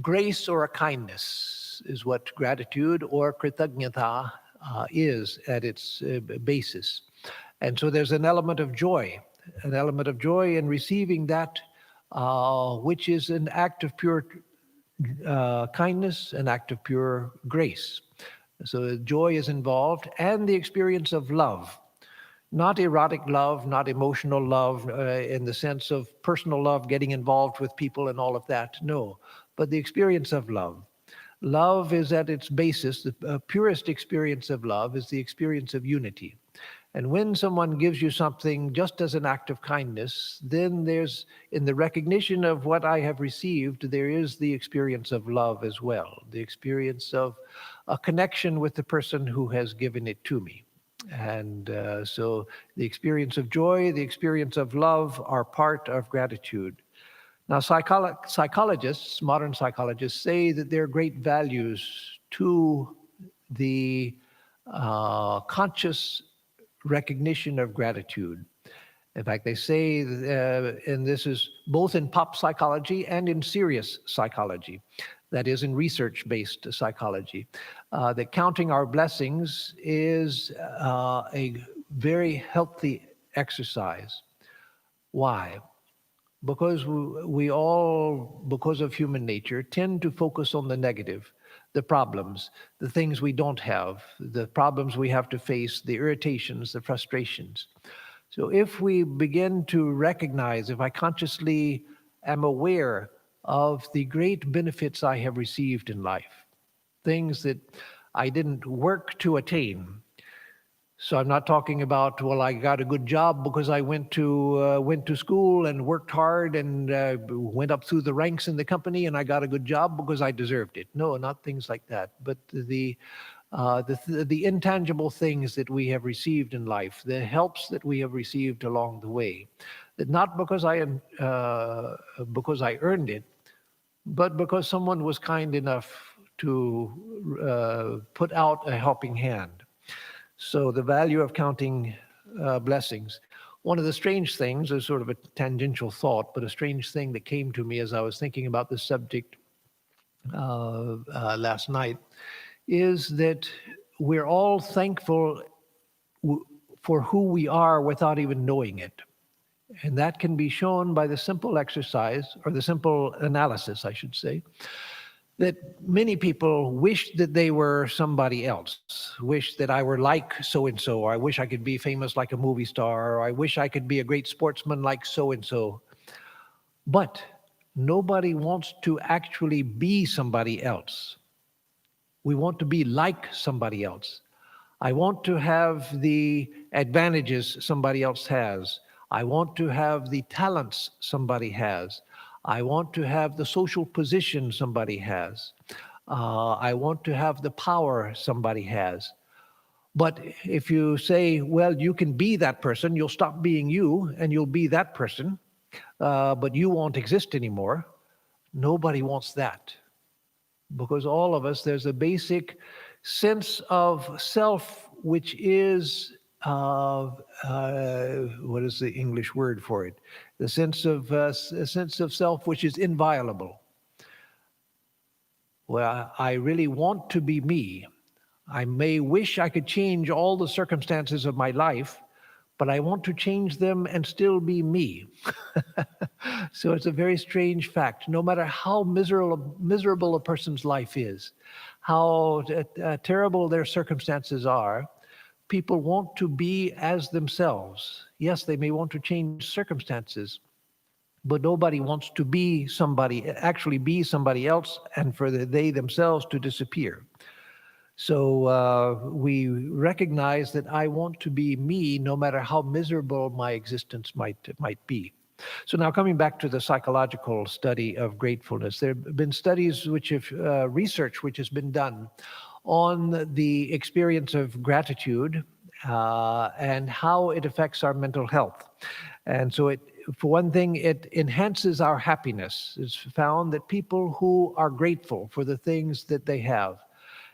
grace or a kindness is what gratitude or kritagnyata is at its basis. And so there's an element of joy in receiving that, which is an act of pure kindness, an act of pure grace. So joy is involved, and the experience of love. Not erotic love, not emotional love in the sense of personal love, getting involved with people and all of that. No, but the experience of love. Love is at its basis, the purest experience of love is the experience of unity. And when someone gives you something just as an act of kindness, then there's, in the recognition of what I have received, there is the experience of love as well, the experience of a connection with the person who has given it to me. And so the experience of joy, the experience of love are part of gratitude. Now, psychologists, modern psychologists, say that there are great values to the conscious recognition of gratitude. In fact, they say, and this is both in pop psychology and in serious psychology, that is, in research-based psychology, that counting our blessings is a very healthy exercise. Why? Because we all, because of human nature, tend to focus on the negative, the problems, the things we don't have, the problems we have to face, the irritations, the frustrations. So if we begin to recognize, if I consciously am aware of the great benefits I have received in life, things that I didn't work to attain. So I'm not talking about, well, I got a good job because I went to school and worked hard and went up through the ranks in the company, and I got a good job because I deserved it. No, not things like that. But the intangible things that we have received in life, the helps that we have received along the way, that not because I earned it, but because someone was kind enough to put out a helping hand. So the value of counting blessings. One of the strange things, is sort of a tangential thought, but a strange thing that came to me as I was thinking about this subject last night, is that we're all thankful for who we are without even knowing it. And that can be shown by the simple exercise, or the simple analysis, I should say, that many people wish that they were somebody else, wish that I were like so-and-so, or I wish I could be famous like a movie star, or I wish I could be a great sportsman like so-and-so. But nobody wants to actually be somebody else. We want to be like somebody else. I want to have the advantages somebody else has. I want to have the talents somebody has. I want to have the social position somebody has. I want to have the power somebody has. But if you say, well, you can be that person, you'll stop being you and you'll be that person, but you won't exist anymore. Nobody wants that. Because all of us, there's a basic sense of self, which is, what is the English word for it? The sense of a sense of self which is inviolable. Well, I really want to be me. I may wish I could change all the circumstances of my life, but I want to change them and still be me. So it's a very strange fact. No matter how miserable a person's life is, how terrible their circumstances are, people want to be as themselves. Yes, they may want to change circumstances, but nobody wants to be somebody, actually be somebody else, and for they themselves to disappear. So we recognize that I want to be me no matter how miserable my existence might be. So now coming back to the psychological study of gratefulness, there have been studies which have, research which has been done on the experience of gratitude and how it affects our mental health. And so for one thing, it enhances our happiness. It's found that people who are grateful for the things that they have,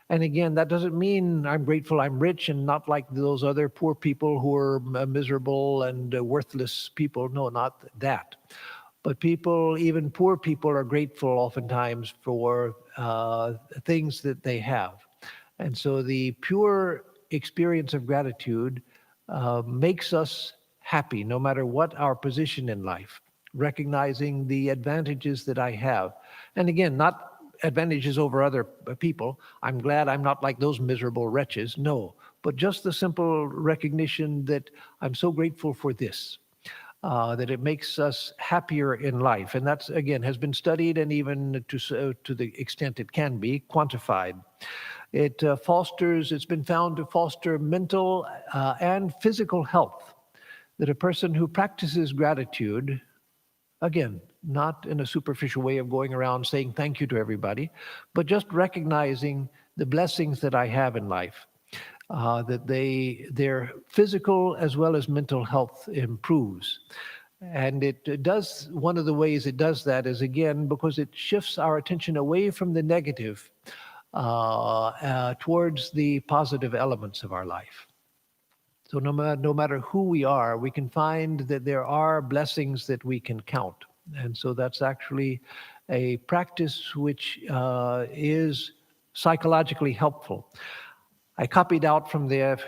and again, that doesn't mean I'm grateful I'm rich and not like those other poor people who are miserable and worthless people. No, not that. But people, even poor people, are grateful oftentimes for things that they have. And so the pure experience of gratitude makes us happy no matter what our position in life, recognizing the advantages that I have. And again, not advantages over other people. I'm glad I'm not like those miserable wretches. No, but just the simple recognition that I'm so grateful for this. That it makes us happier in life. And that's, again, has been studied and even to the extent it can be quantified. It's been found to foster mental and physical health. That a person who practices gratitude, again, not in a superficial way of going around saying thank you to everybody, but just recognizing the blessings that I have in life, that their physical as well as mental health improves. And it does, one of the ways it does that is, again, because it shifts our attention away from the negative towards the positive elements of our life. So no matter who we are, we can find that there are blessings that we can count. And so that's actually a practice which is psychologically helpful. I copied out from the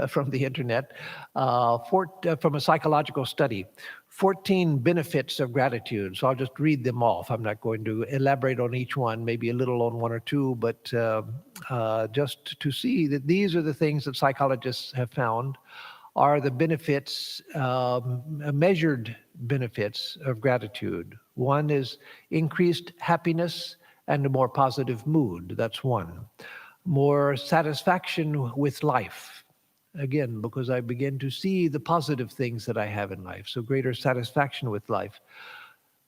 from the internet from a psychological study, 14 benefits of gratitude. So I'll just read them off. I'm not going to elaborate on each one, maybe a little on one or two, but just to see that these are the things that psychologists have found are the benefits, measured benefits of gratitude. One is increased happiness and a more positive mood. That's one. More satisfaction with life. Again, because I begin to see the positive things that I have in life. So greater satisfaction with life.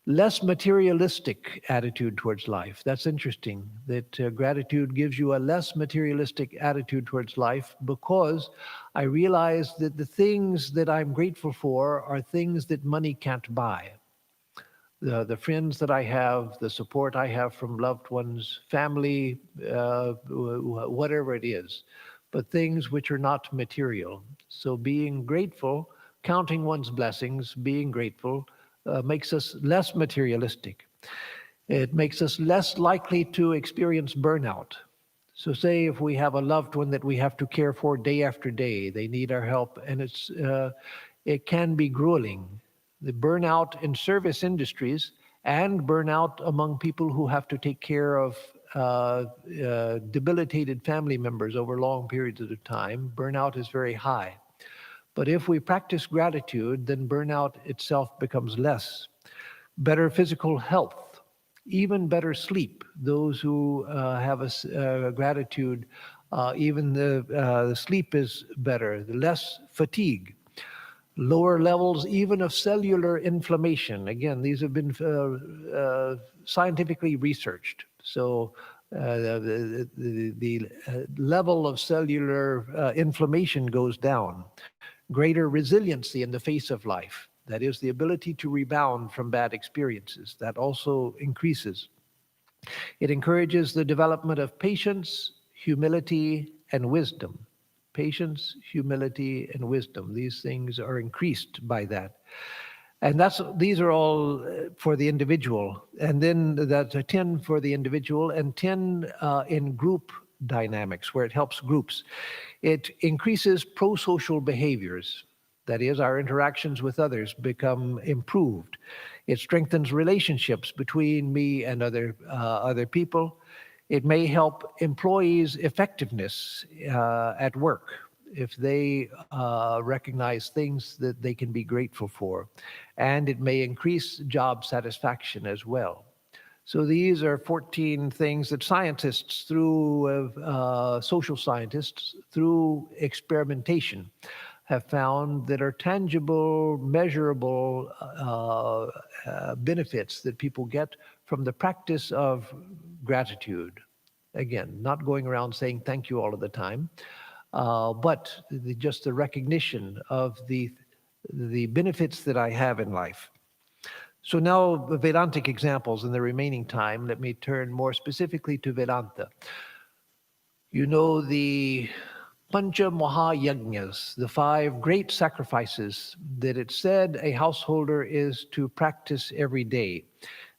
Less materialistic attitude towards life. That's interesting that gratitude gives you a less materialistic attitude towards life because I realize that the things that I'm grateful for are things that money can't buy. The friends that I have, the support I have from loved ones, family, whatever it is, but things which are not material. So being grateful, counting one's blessings, being grateful, makes us less materialistic. It makes us less likely to experience burnout. So say if we have a loved one that we have to care for day after day, they need our help, and it can be grueling. The burnout in service industries and burnout among people who have to take care of debilitated family members over long periods of time, burnout is very high. But if we practice gratitude, then burnout itself becomes less. Better physical health, even better sleep. Those who have gratitude, even the sleep is better, less fatigue. Lower levels even of cellular inflammation. Again, these have been scientifically researched. So the level of cellular inflammation goes down. Greater resiliency in the face of life. That is the ability to rebound from bad experiences. That also increases. It encourages the development of patience, humility, and wisdom. Patience, humility, and wisdom. These things are increased by that. And these are all for the individual. And then that's a 10 for the individual and 10 in group dynamics, where it helps groups. It increases pro-social behaviors. That is, our interactions with others become improved. It strengthens relationships between me and other people. It may help employees' effectiveness at work if they recognize things that they can be grateful for. And it may increase job satisfaction as well. So these are 14 things that scientists, through social scientists, through experimentation, have found that are tangible, measurable benefits that people get from the practice of gratitude. Again, not going around saying thank you all of the time, but just the recognition of the benefits that I have in life. So now, Vedantic examples in the remaining time. Let me turn more specifically to Vedanta. You know, the Pancha Mahayagnas, the 5 great sacrifices that it said a householder is to practice every day.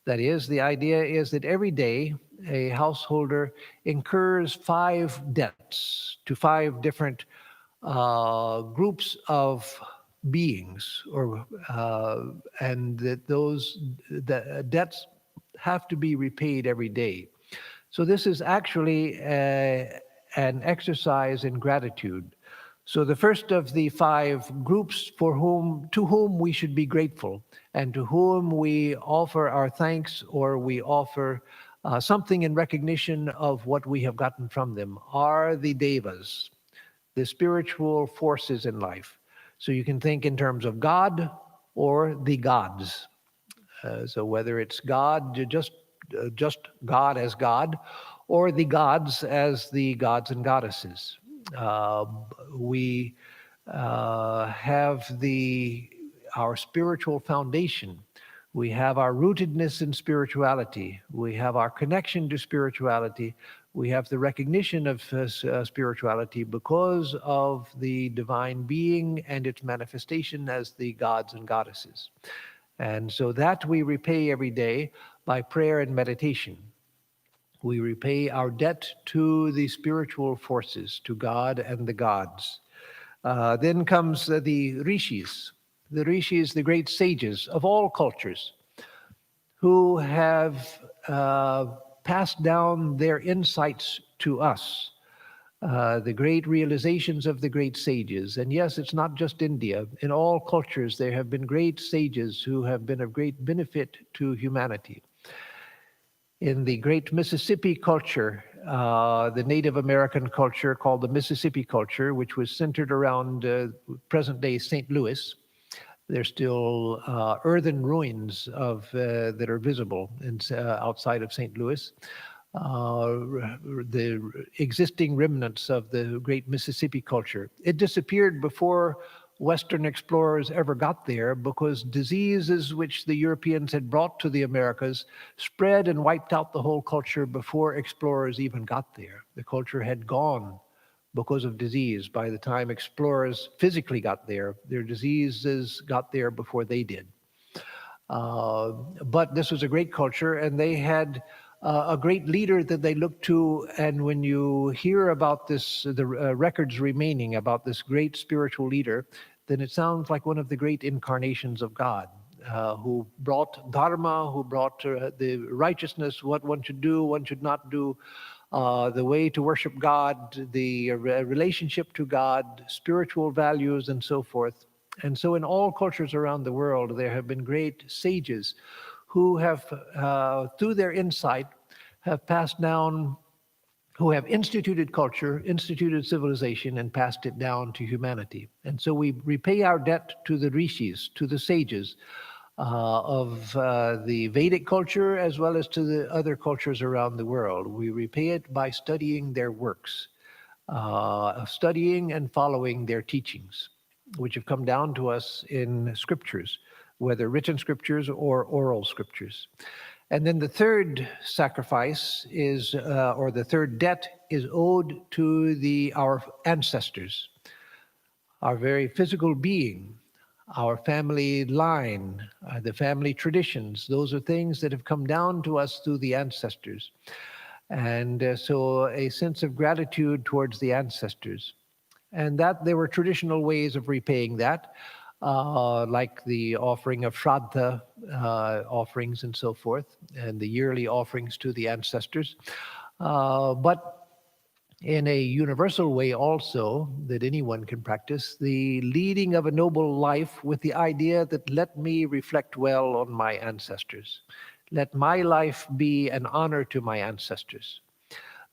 That is, the idea is that every day a householder incurs 5 debts to 5 different groups of beings, and that those debts have to be repaid every day. So this is actually an exercise in gratitude. So the first of the 5 groups to whom we should be grateful and to whom we offer our thanks, or we offer something in recognition of what we have gotten from them, are the devas, the spiritual forces in life. So you can think in terms of God or the gods. So whether it's God, just God as God, or the gods as the gods and goddesses. Uh, we have our spiritual foundation. We have our rootedness in spirituality. We have our connection to spirituality. We have the recognition of spirituality because of the divine being and its manifestation as the gods and goddesses. And so that we repay every day by prayer and meditation. We repay our debt to the spiritual forces, to God and the gods. Then comes the rishis. The rishis, the great sages of all cultures, who have passed down their insights to us, the great realizations of the great sages. And yes, it's not just India. In all cultures, there have been great sages who have been of great benefit to humanity. In the great Mississippi culture, the Native American culture called the Mississippi culture, which was centered around present-day St. Louis, there's still earthen ruins that are visible outside of St. Louis. The existing remnants of the great Mississippi culture. It disappeared before Western explorers ever got there, because diseases which the Europeans had brought to the Americas spread and wiped out the whole culture before explorers even got there. The culture had gone because of disease. By the time explorers physically got there, their diseases got there before they did. But this was a great culture, and they had a great leader that they looked to. And when you hear about this, the records remaining about this great spiritual leader, then it sounds like one of the great incarnations of God, who brought dharma, who brought the righteousness, what one should do, one should not do, the way to worship God, the relationship to God, spiritual values, and so forth. And so in all cultures around the world, there have been great sages who have, through their insight, have passed down, who have instituted culture, instituted civilization, and passed it down to humanity. And so we repay our debt to the rishis, to the sages of the Vedic culture, as well as to the other cultures around the world. We repay it by studying their works, studying and following their teachings, which have come down to us in scriptures, whether written scriptures or oral scriptures. And then the third sacrifice is, or the third debt is owed to our ancestors, our very physical being, our family line, the family traditions. Those are things that have come down to us through the ancestors. And so a sense of gratitude towards the ancestors. And that there were traditional ways of repaying that, like the offering of Shraddha offerings and so forth, and the yearly offerings to the ancestors. But in a universal way also that anyone can practice, the leading of a noble life with the idea that let me reflect well on my ancestors. Let my life be an honor to my ancestors.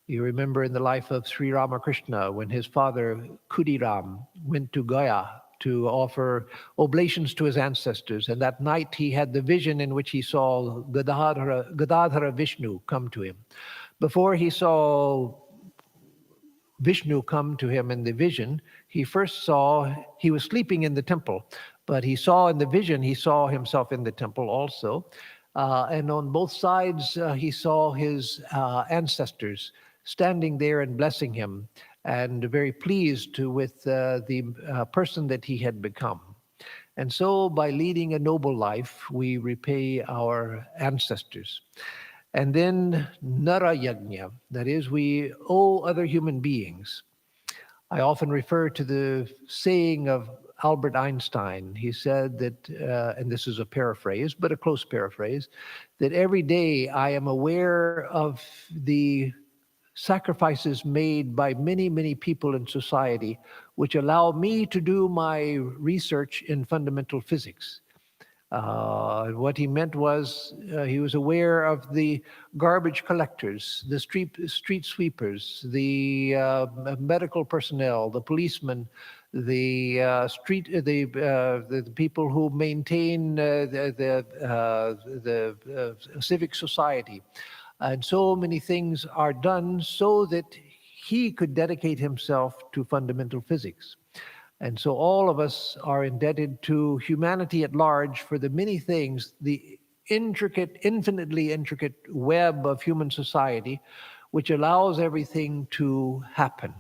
You remember in the life of Sri Ramakrishna, when his father Khudiram went to Gaya to offer oblations to his ancestors, and that night he had the vision in which he saw Gadadhara Vishnu come to him. Before he saw Vishnu come to him in the vision, he was sleeping in the temple, but he saw in the vision, he saw himself in the temple also. And on both sides, he saw his ancestors standing there and blessing him. and very pleased with the person that he had become. And so, by leading a noble life, we repay our ancestors. And then, Nara Yajna, that is, we owe other human beings. I often refer to the saying of Albert Einstein. He said that, and this is a paraphrase, but a close paraphrase, that every day I am aware of the sacrifices made by many, many people in society, which allow me to do my research in fundamental physics. What he meant was he was aware of the garbage collectors, the street sweepers, the medical personnel, the policemen, the people who maintain the civic society, and so many things are done so that he could dedicate himself to fundamental physics. And so all of us are indebted to humanity at large for the many things, the intricate, infinitely intricate web of human society, which allows everything to happen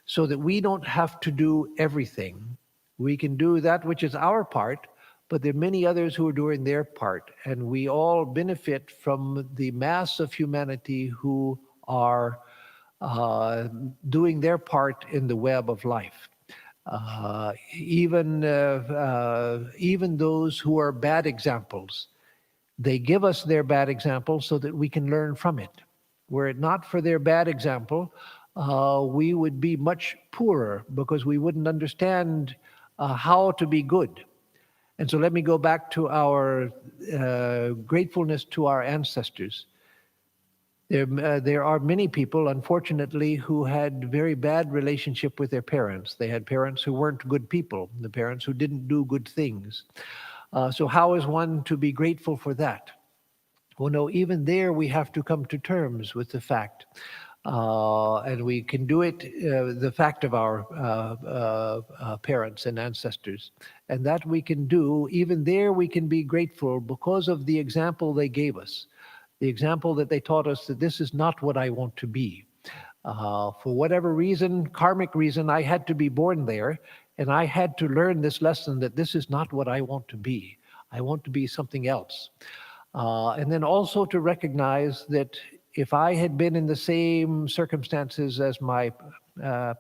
so that we don't have to do everything. We can do that which is our part, but there are many others who are doing their part. And we all benefit from the mass of humanity who are doing their part in the web of life. Even those who are bad examples, they give us their bad example so that we can learn from it. Were it not for their bad example, we would be much poorer because we wouldn't understand how to be good. And so let me go back to our gratefulness to our ancestors. There are many people, unfortunately, who had very bad relationship with their parents. They had parents who weren't good people, the parents who didn't do good things. So how is one to be grateful for that? Well, no, even there we have to come to terms with the fact. And we can do it, the fact of our parents and ancestors. And that we can do, even there we can be grateful because of the example they gave us. The example that they taught us that this is not what I want to be. For whatever reason, karmic reason, I had to be born there, and I had to learn this lesson that this is not what I want to be. I want to be something else. And then also to recognize that if I had been in the same circumstances as my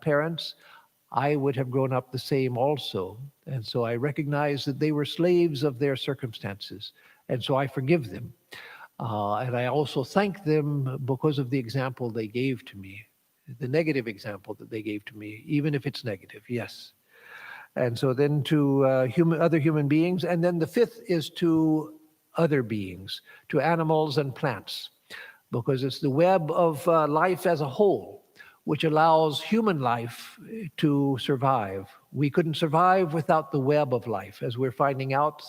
parents, I would have grown up the same also. And so I recognize that they were slaves of their circumstances, and so I forgive them. And I also thank them because of the example they gave to me, the negative example that they gave to me, even if it's negative, yes. And so then to other human beings. And then the fifth is to other beings, to animals and plants, because it's the web of life as a whole which allows human life to survive. We couldn't survive without the web of life, as we're finding out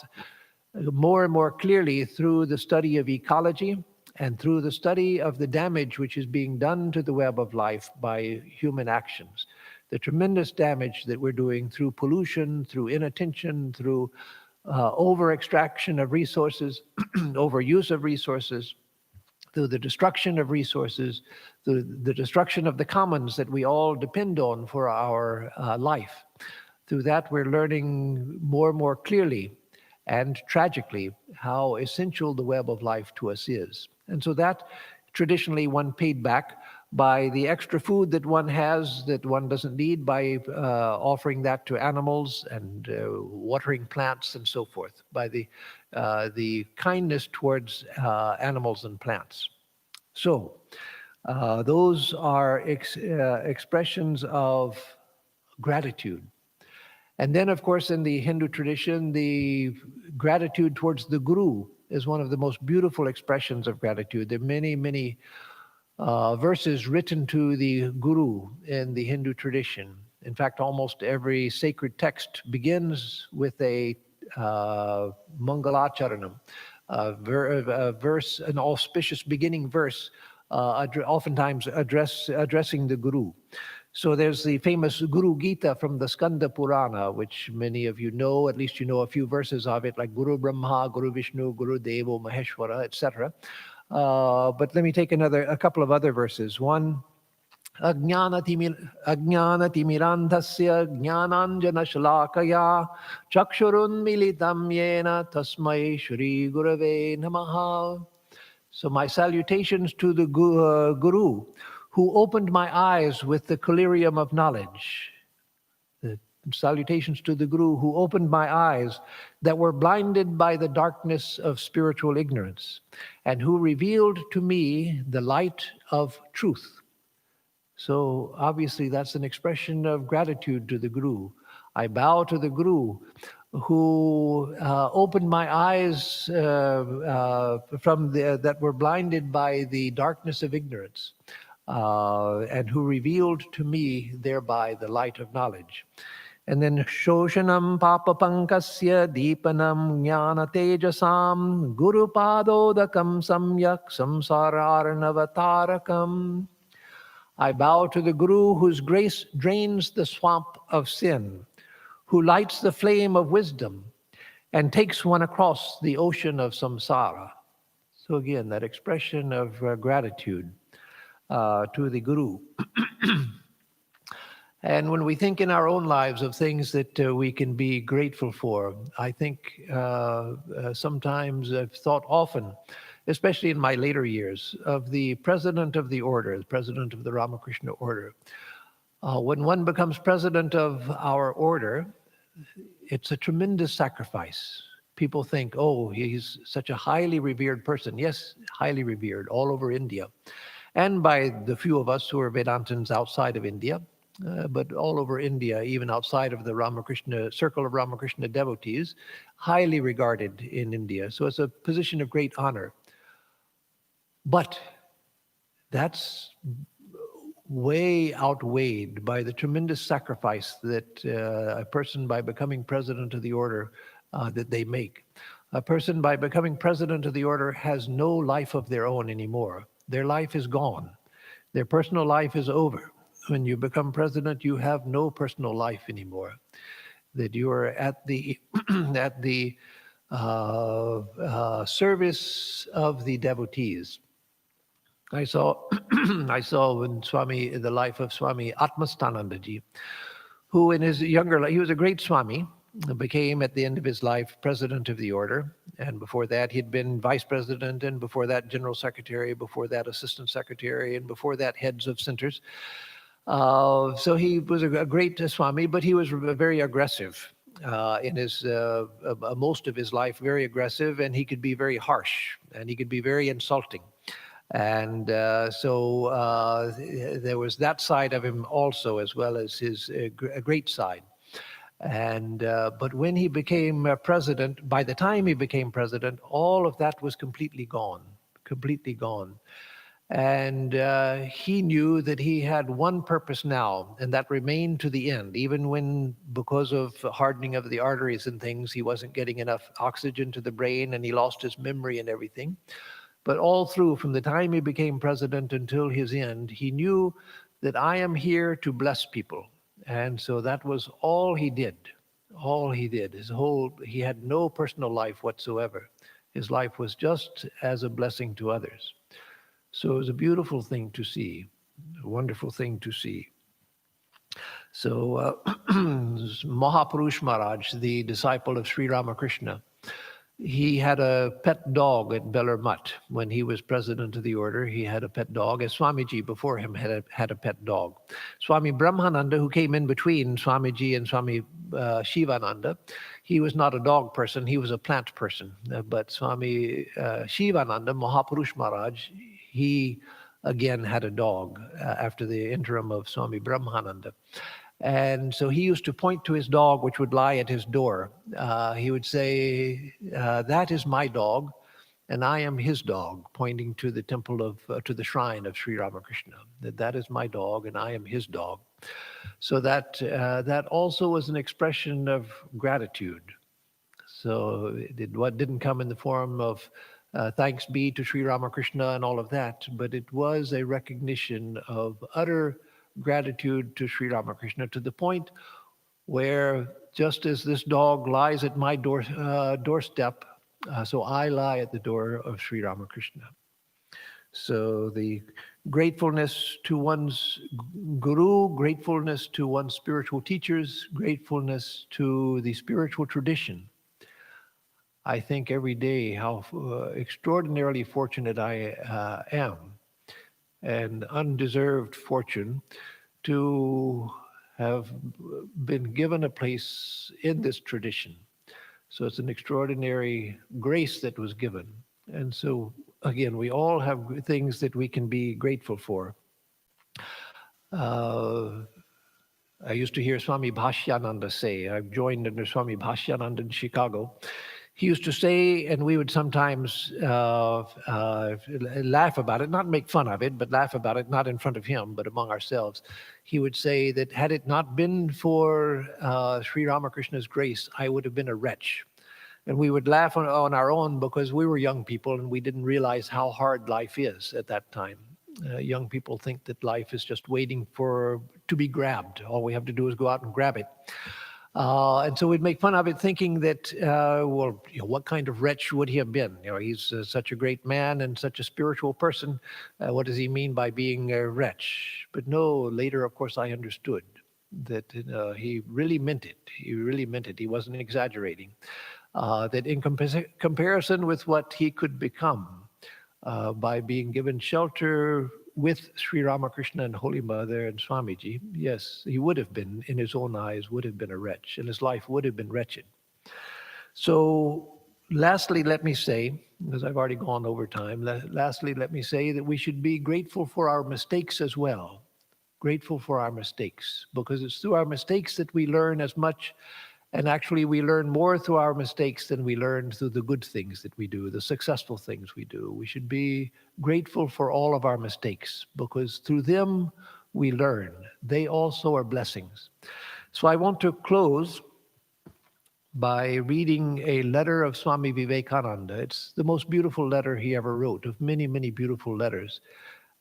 more and more clearly through the study of ecology and through the study of the damage which is being done to the web of life by human actions. The tremendous damage that we're doing through pollution, through inattention, through over-extraction of resources, overuse of resources, through the destruction of resources, through the destruction of the commons that we all depend on for our life. Through that, we're learning more and more clearly and tragically how essential the web of life to us is. And so that traditionally one paid back by the extra food that one has that one doesn't need, by offering that to animals and watering plants and so forth, by the kindness towards animals and plants. So those are expressions of gratitude. And then, of course, in the Hindu tradition, the gratitude towards the guru is one of the most beautiful expressions of gratitude. There are many, many verses written to the guru in the Hindu tradition. In fact, almost every sacred text begins with a Mangalacharanam, a verse, an auspicious beginning verse, oftentimes addressing the guru. So there's the famous Guru Gita from the Skanda Purana, which many of you know, at least you know a few verses of it, like Guru Brahma, Guru Vishnu, Guru Devo, Maheshwara, etc. But let me take a couple of other verses. One अज्ञानतिमिरान्धस्य ज्ञानाञ्जनशलाकया चक्षुरुन्मिलितं येन तस्मै श्रीगुरवे नमः. So my salutations to the Guru who opened my eyes with the collyrium of knowledge. The salutations to the Guru who opened my eyes that were blinded by the darkness of spiritual ignorance and who revealed to me the light of truth. So obviously that's an expression of gratitude to the Guru. I bow to the Guru who opened my eyes that were blinded by the darkness of ignorance and who revealed to me thereby the light of knowledge. And then Shoshanam Papa Pankasya Deepanam Jnana Tejasam Guru Padodakam Samyak Samsararnavatarakam. I bow to the Guru whose grace drains the swamp of sin, who lights the flame of wisdom and takes one across the ocean of samsara. So again, that expression of gratitude to the Guru. And when we think in our own lives of things that we can be grateful for, I think sometimes I've thought often, especially in my later years, of the president of the order, the president of the Ramakrishna order. When one becomes president of our order, it's a tremendous sacrifice. People think, oh, he's such a highly revered person. Yes, highly revered all over India. And by the few of us who are Vedantins outside of India, but all over India, even outside of the Ramakrishna circle of Ramakrishna devotees, highly regarded in India. So it's a position of great honor. But that's way outweighed by the tremendous sacrifice that a person by becoming president of the order that they make. A person by becoming president of the order has no life of their own anymore. Their life is gone. Their personal life is over. When you become president, you have no personal life anymore. That you are at the at the service of the devotees. I saw when the life of Swami Atmastanandaji, who in his younger life, he was a great Swami, became at the end of his life president of the order. And before that, he'd been vice president, and before that, general secretary, before that, assistant secretary, and before that, heads of centers. So he was a great Swami, but he was very aggressive in his most of his life, very aggressive, and he could be very harsh, and he could be very insulting. And so there was that side of him also, as well as his great side. And but when he became president, by the time he became president, all of that was completely gone, completely gone. And he knew that he had one purpose now, and that remained to the end, even when, because of hardening of the arteries and things, he wasn't getting enough oxygen to the brain and he lost his memory and everything. But all through, from the time he became president until his end, he knew that I am here to bless people. And so that was all he did. All he did. He had no personal life whatsoever. His life was just as a blessing to others. So it was a beautiful thing to see, a wonderful thing to see. So Mahapurush Maharaj, the disciple of Sri Ramakrishna, he had a pet dog at Belar Mutt. When he was president of the order, he had a pet dog, as Swamiji before him had a pet dog. Swami Brahmananda, who came in between Swamiji and Swami Shivananda, he was not a dog person, he was a plant person. But Swami Shivananda, Mahapurush Maharaj, he again had a dog after the interim of Swami Brahmananda. And so he used to point to his dog, which would lie at his door. He would say, that is my dog, and I am his dog, pointing to the temple to the shrine of Sri Ramakrishna. That is my dog, and I am his dog. So that also was an expression of gratitude. So what didn't come in the form of thanks be to Sri Ramakrishna and all of that, but it was a recognition of utter gratitude to Sri Ramakrishna, to the point where just as this dog lies at my doorstep, so I lie at the door of Sri Ramakrishna. So the gratefulness to one's guru, gratefulness to one's spiritual teachers, gratefulness to the spiritual tradition. I think every day how extraordinarily fortunate I am, and undeserved fortune to have been given a place in this tradition. So it's an extraordinary grace that was given. And so, again, we all have things that we can be grateful for. Uh, I used to hear Swami Bhashyananda say, I've joined under Swami Bhashyananda in Chicago. He used to say, and we would sometimes laugh about it, not make fun of it, but laugh about it, not in front of him, but among ourselves. He would say that had it not been for Sri Ramakrishna's grace, I would have been a wretch. And we would laugh on our own because we were young people and we didn't realize how hard life is at that time. Young people think that life is just waiting to be grabbed. All we have to do is go out and grab it. And so we'd make fun of it, thinking that, well, what kind of wretch would he have been? He's such a great man and such a spiritual person. What does he mean by being a wretch? But no, later, of course, I understood that he really meant it. He really meant it. He wasn't exaggerating. That in comparison with what he could become by being given shelter with Sri Ramakrishna and Holy Mother and Swamiji, yes, he would have been, in his own eyes, would have been a wretch, and his life would have been wretched. So lastly, let me say, because I've already gone over time, lastly, let me say that we should be grateful for our mistakes as well. Grateful for our mistakes, because it's through our mistakes that we learn as much. And actually, we learn more through our mistakes than we learn through the good things that we do, the successful things we do. We should be grateful for all of our mistakes, because through them we learn. They also are blessings. So I want to close by reading a letter of Swami Vivekananda. It's the most beautiful letter he ever wrote, of many, many beautiful letters.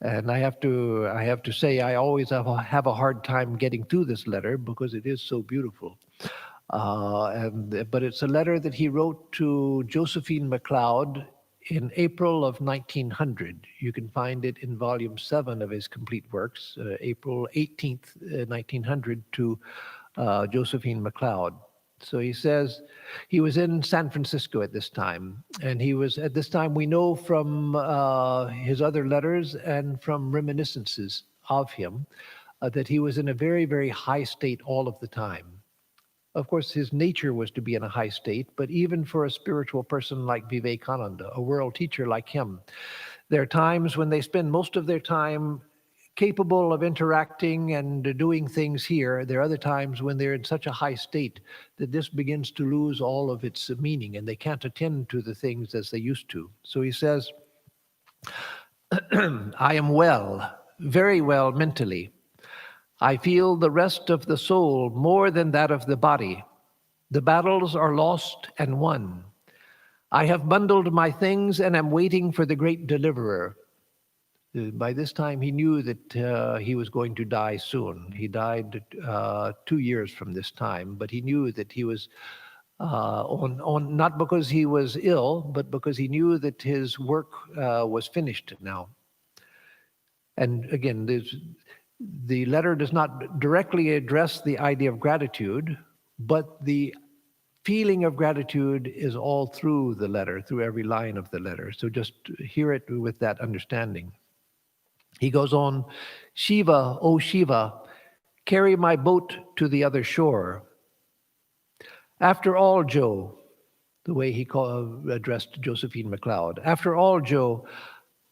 And I have to say, I always have a hard time getting through this letter because it is so beautiful. But it's a letter that he wrote to Josephine MacLeod in April of 1900. You can find it in volume 7 of his complete works, April 18th, 1900, to Josephine MacLeod. So he says he was in San Francisco at this time, and he was, at this time, we know from his other letters and from reminiscences of him that he was in a very, very high state all of the time. Of course, his nature was to be in a high state, but even for a spiritual person like Vivekananda, a world teacher like him, there are times when they spend most of their time capable of interacting and doing things here. There are other times when they're in such a high state that this begins to lose all of its meaning and they can't attend to the things as they used to. So he says, I am well, very well mentally. I feel the rest of the soul more than that of the body. The battles are lost and won. I have bundled my things and am waiting for the great deliverer. By this time, he knew that he was going to die soon. He died 2 years from this time, but he knew that he was not because he was ill, but because he knew that his work was finished now. And again, the letter does not directly address the idea of gratitude, but the feeling of gratitude is all through the letter, through every line of the letter. So just hear it with that understanding. He goes on, Shiva, O Shiva, carry my boat to the other shore. After all, Joe, the way he addressed Josephine MacLeod, after all, Joe,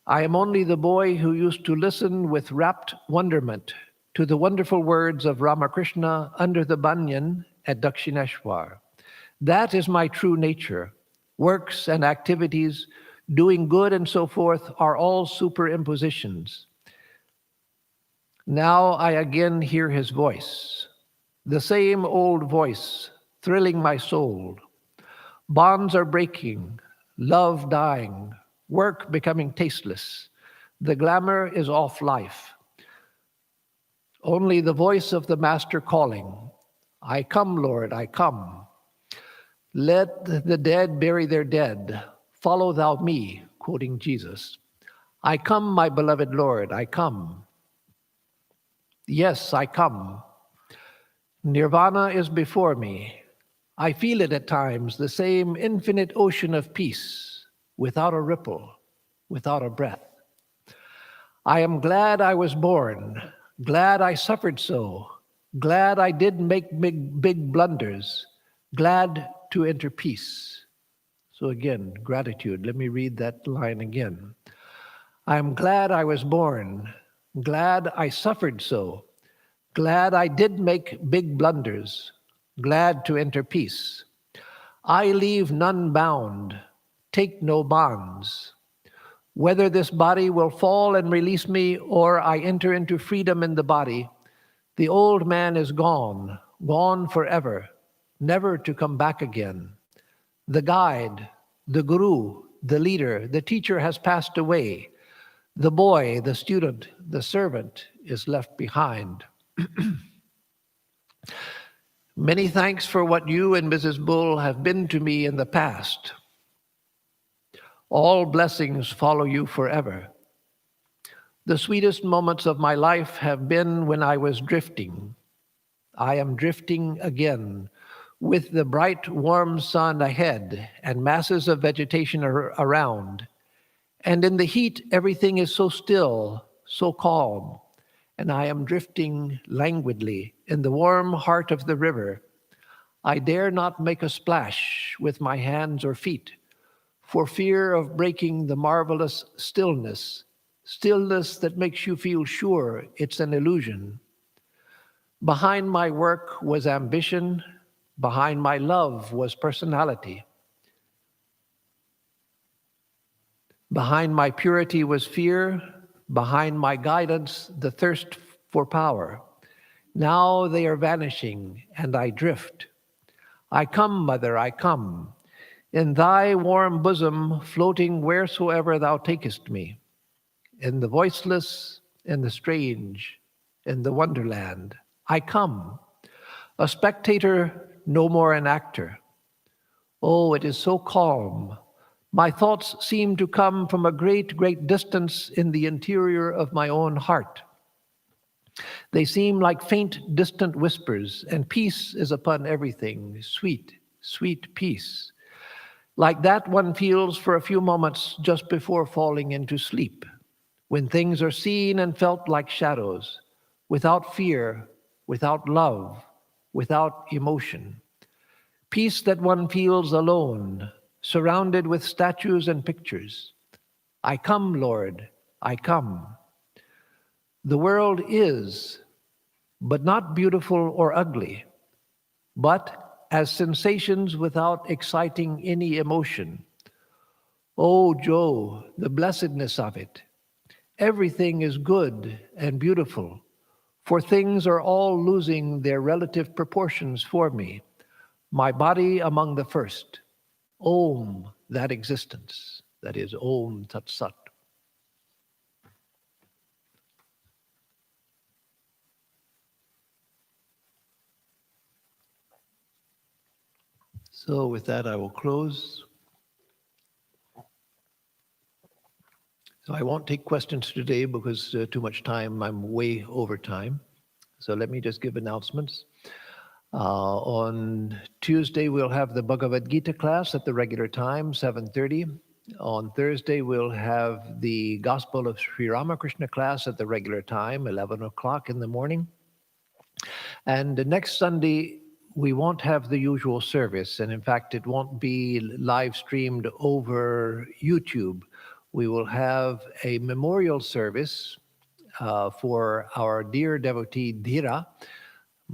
I am only the boy who used to listen with rapt wonderment to the wonderful words of Ramakrishna under the banyan at Dakshineshwar. That is my true nature. Works and activities, doing good and so forth, are all superimpositions. Now I again hear his voice, the same old voice, thrilling my soul. Bonds are breaking, love dying, work becoming tasteless. The glamour is off life. Only the voice of the Master calling, I come, Lord, I come. Let the dead bury their dead. Follow thou me, quoting Jesus. I come, my beloved Lord, I come. Yes, I come. Nirvana is before me. I feel it at times, the same infinite ocean of peace, without a ripple, without a breath. I am glad I was born, glad I suffered so, glad I did make big blunders, glad to enter peace. So again, gratitude. Let me read that line again. I am glad I was born, glad I suffered so, glad I did make big blunders, glad to enter peace. I leave none bound, take no bonds. Whether this body will fall and release me or I enter into freedom in the body, the old man is gone, gone forever, never to come back again. The guide, the guru, the leader, the teacher has passed away. The boy, the student, the servant is left behind. Many thanks for what you and Mrs. Bull have been to me in the past. All blessings follow you forever. The sweetest moments of my life have been when I was drifting. I am drifting again, with the bright, warm sun ahead and masses of vegetation around. And in the heat, everything is so still, so calm, and I am drifting languidly in the warm heart of the river. I dare not make a splash with my hands or feet, for fear of breaking the marvelous stillness, stillness that makes you feel sure it's an illusion. Behind my work was ambition, behind my love was personality. Behind my purity was fear, behind my guidance the thirst for power. Now they are vanishing, and I drift. I come, Mother, I come, in thy warm bosom, floating wheresoever thou takest me, in the voiceless, in the strange, in the wonderland. I come, a spectator, no more an actor. Oh, it is so calm. My thoughts seem to come from a great, great distance in the interior of my own heart. They seem like faint, distant whispers, and peace is upon everything, sweet, sweet peace. Like that one feels for a few moments just before falling into sleep, when things are seen and felt like shadows, without fear, without love, without emotion. Peace that one feels alone, surrounded with statues and pictures. I come, Lord, I come. The world is, but not beautiful or ugly, but as sensations without exciting any emotion. Oh, Joe, the blessedness of it. Everything is good and beautiful, for things are all losing their relative proportions for me, my body among the first. Om, that existence, that is Om Tat Sat. So with that, I will close. So I won't take questions today because too much time, I'm way over time. So let me just give announcements. On Tuesday, we'll have the Bhagavad Gita class at the regular time, 7:30. On Thursday, we'll have the Gospel of Sri Ramakrishna class at the regular time, 11 o'clock in the morning. And the next Sunday, we won't have the usual service. And in fact, it won't be live streamed over YouTube. We will have a memorial service for our dear devotee Dhira,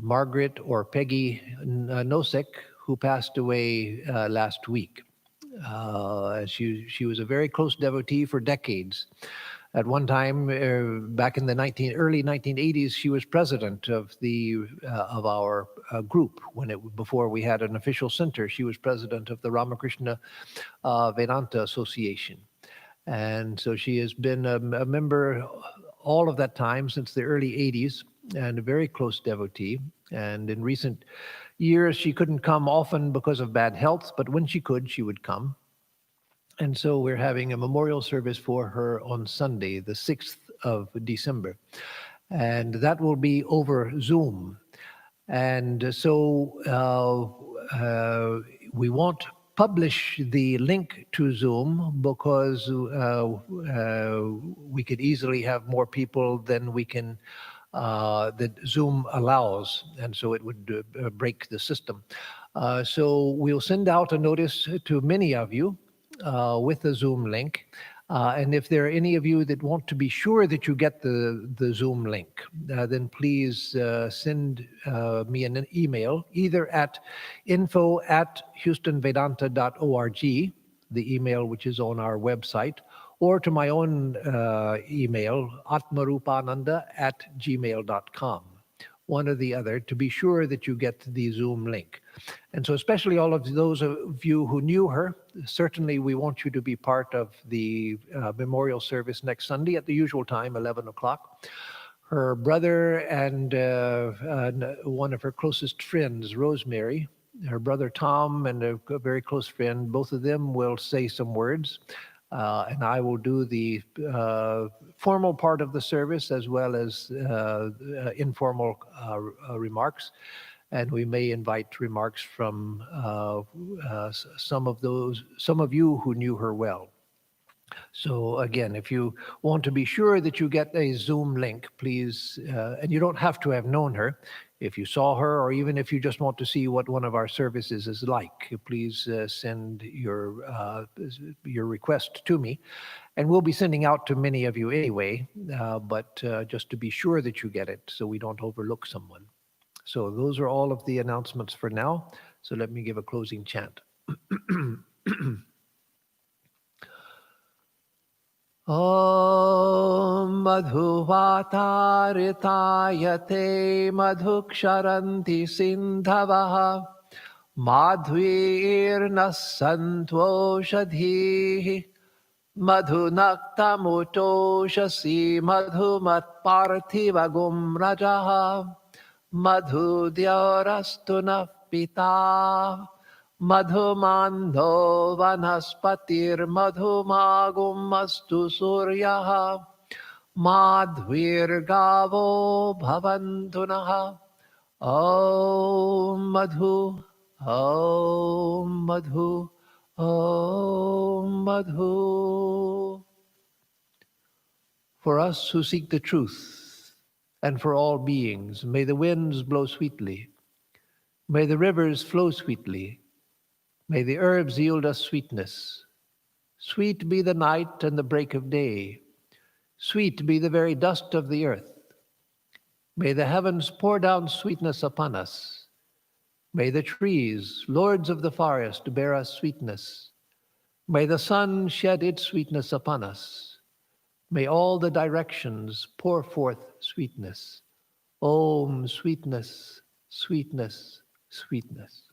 Margaret or Peggy Nosek, who passed away last week. She was a very close devotee for decades. At one time, back in the early 1980s, she was president of our group. Before we had an official center, she was president of the Ramakrishna Vedanta Association. And so she has been a member all of that time since the early 80s, and a very close devotee. And in recent years, she couldn't come often because of bad health, but when she could, she would come. And so we're having a memorial service for her on Sunday, the 6th of December. And that will be over Zoom. And so we won't publish the link to Zoom because we could easily have more people than we can that Zoom allows, and so it would break the system. So we'll send out a notice to many of you with the Zoom link. And if there are any of you that want to be sure that you get the Zoom link, then please send me an email, either at info@houstonvedanta.org, the email which is on our website, or to my own email, atmarupananda@gmail.com. One or the other, to be sure that you get the Zoom link. And so especially all of those of you who knew her, certainly we want you to be part of the memorial service next Sunday at the usual time, 11 o'clock. Her brother and one of her closest friends, Rosemary, her brother Tom, and a very close friend, both of them will say some words. And I will do the formal part of the service as well as informal remarks. And we may invite remarks from some of you who knew her well. So again, if you want to be sure that you get a Zoom link, please, and you don't have to have known her. If you saw her, or even if you just want to see what one of our services is like, please send your request to me. And we'll be sending out to many of you anyway, but just to be sure that you get it so we don't overlook someone. So those are all of the announcements for now. So let me give a closing chant. Om madhuvatarithayate madhuksharanti sindhavaha madhvirna santoshadhihi madhunaktamutoshasi madhumatparthivagum rajaha madhudyarastu nah pita madhumandho vanaspatir madhumagum astu suryaha madhvirgavo bhavantu naha. Om madhu, om madhu, om madhu. For us who seek the truth, and for all beings, may the winds blow sweetly, may the rivers flow sweetly, may the herbs yield us sweetness. Sweet be the night and the break of day. Sweet be the very dust of the earth. May the heavens pour down sweetness upon us. May the trees, lords of the forest, bear us sweetness. May the sun shed its sweetness upon us. May all the directions pour forth sweetness. Om, sweetness, sweetness, sweetness.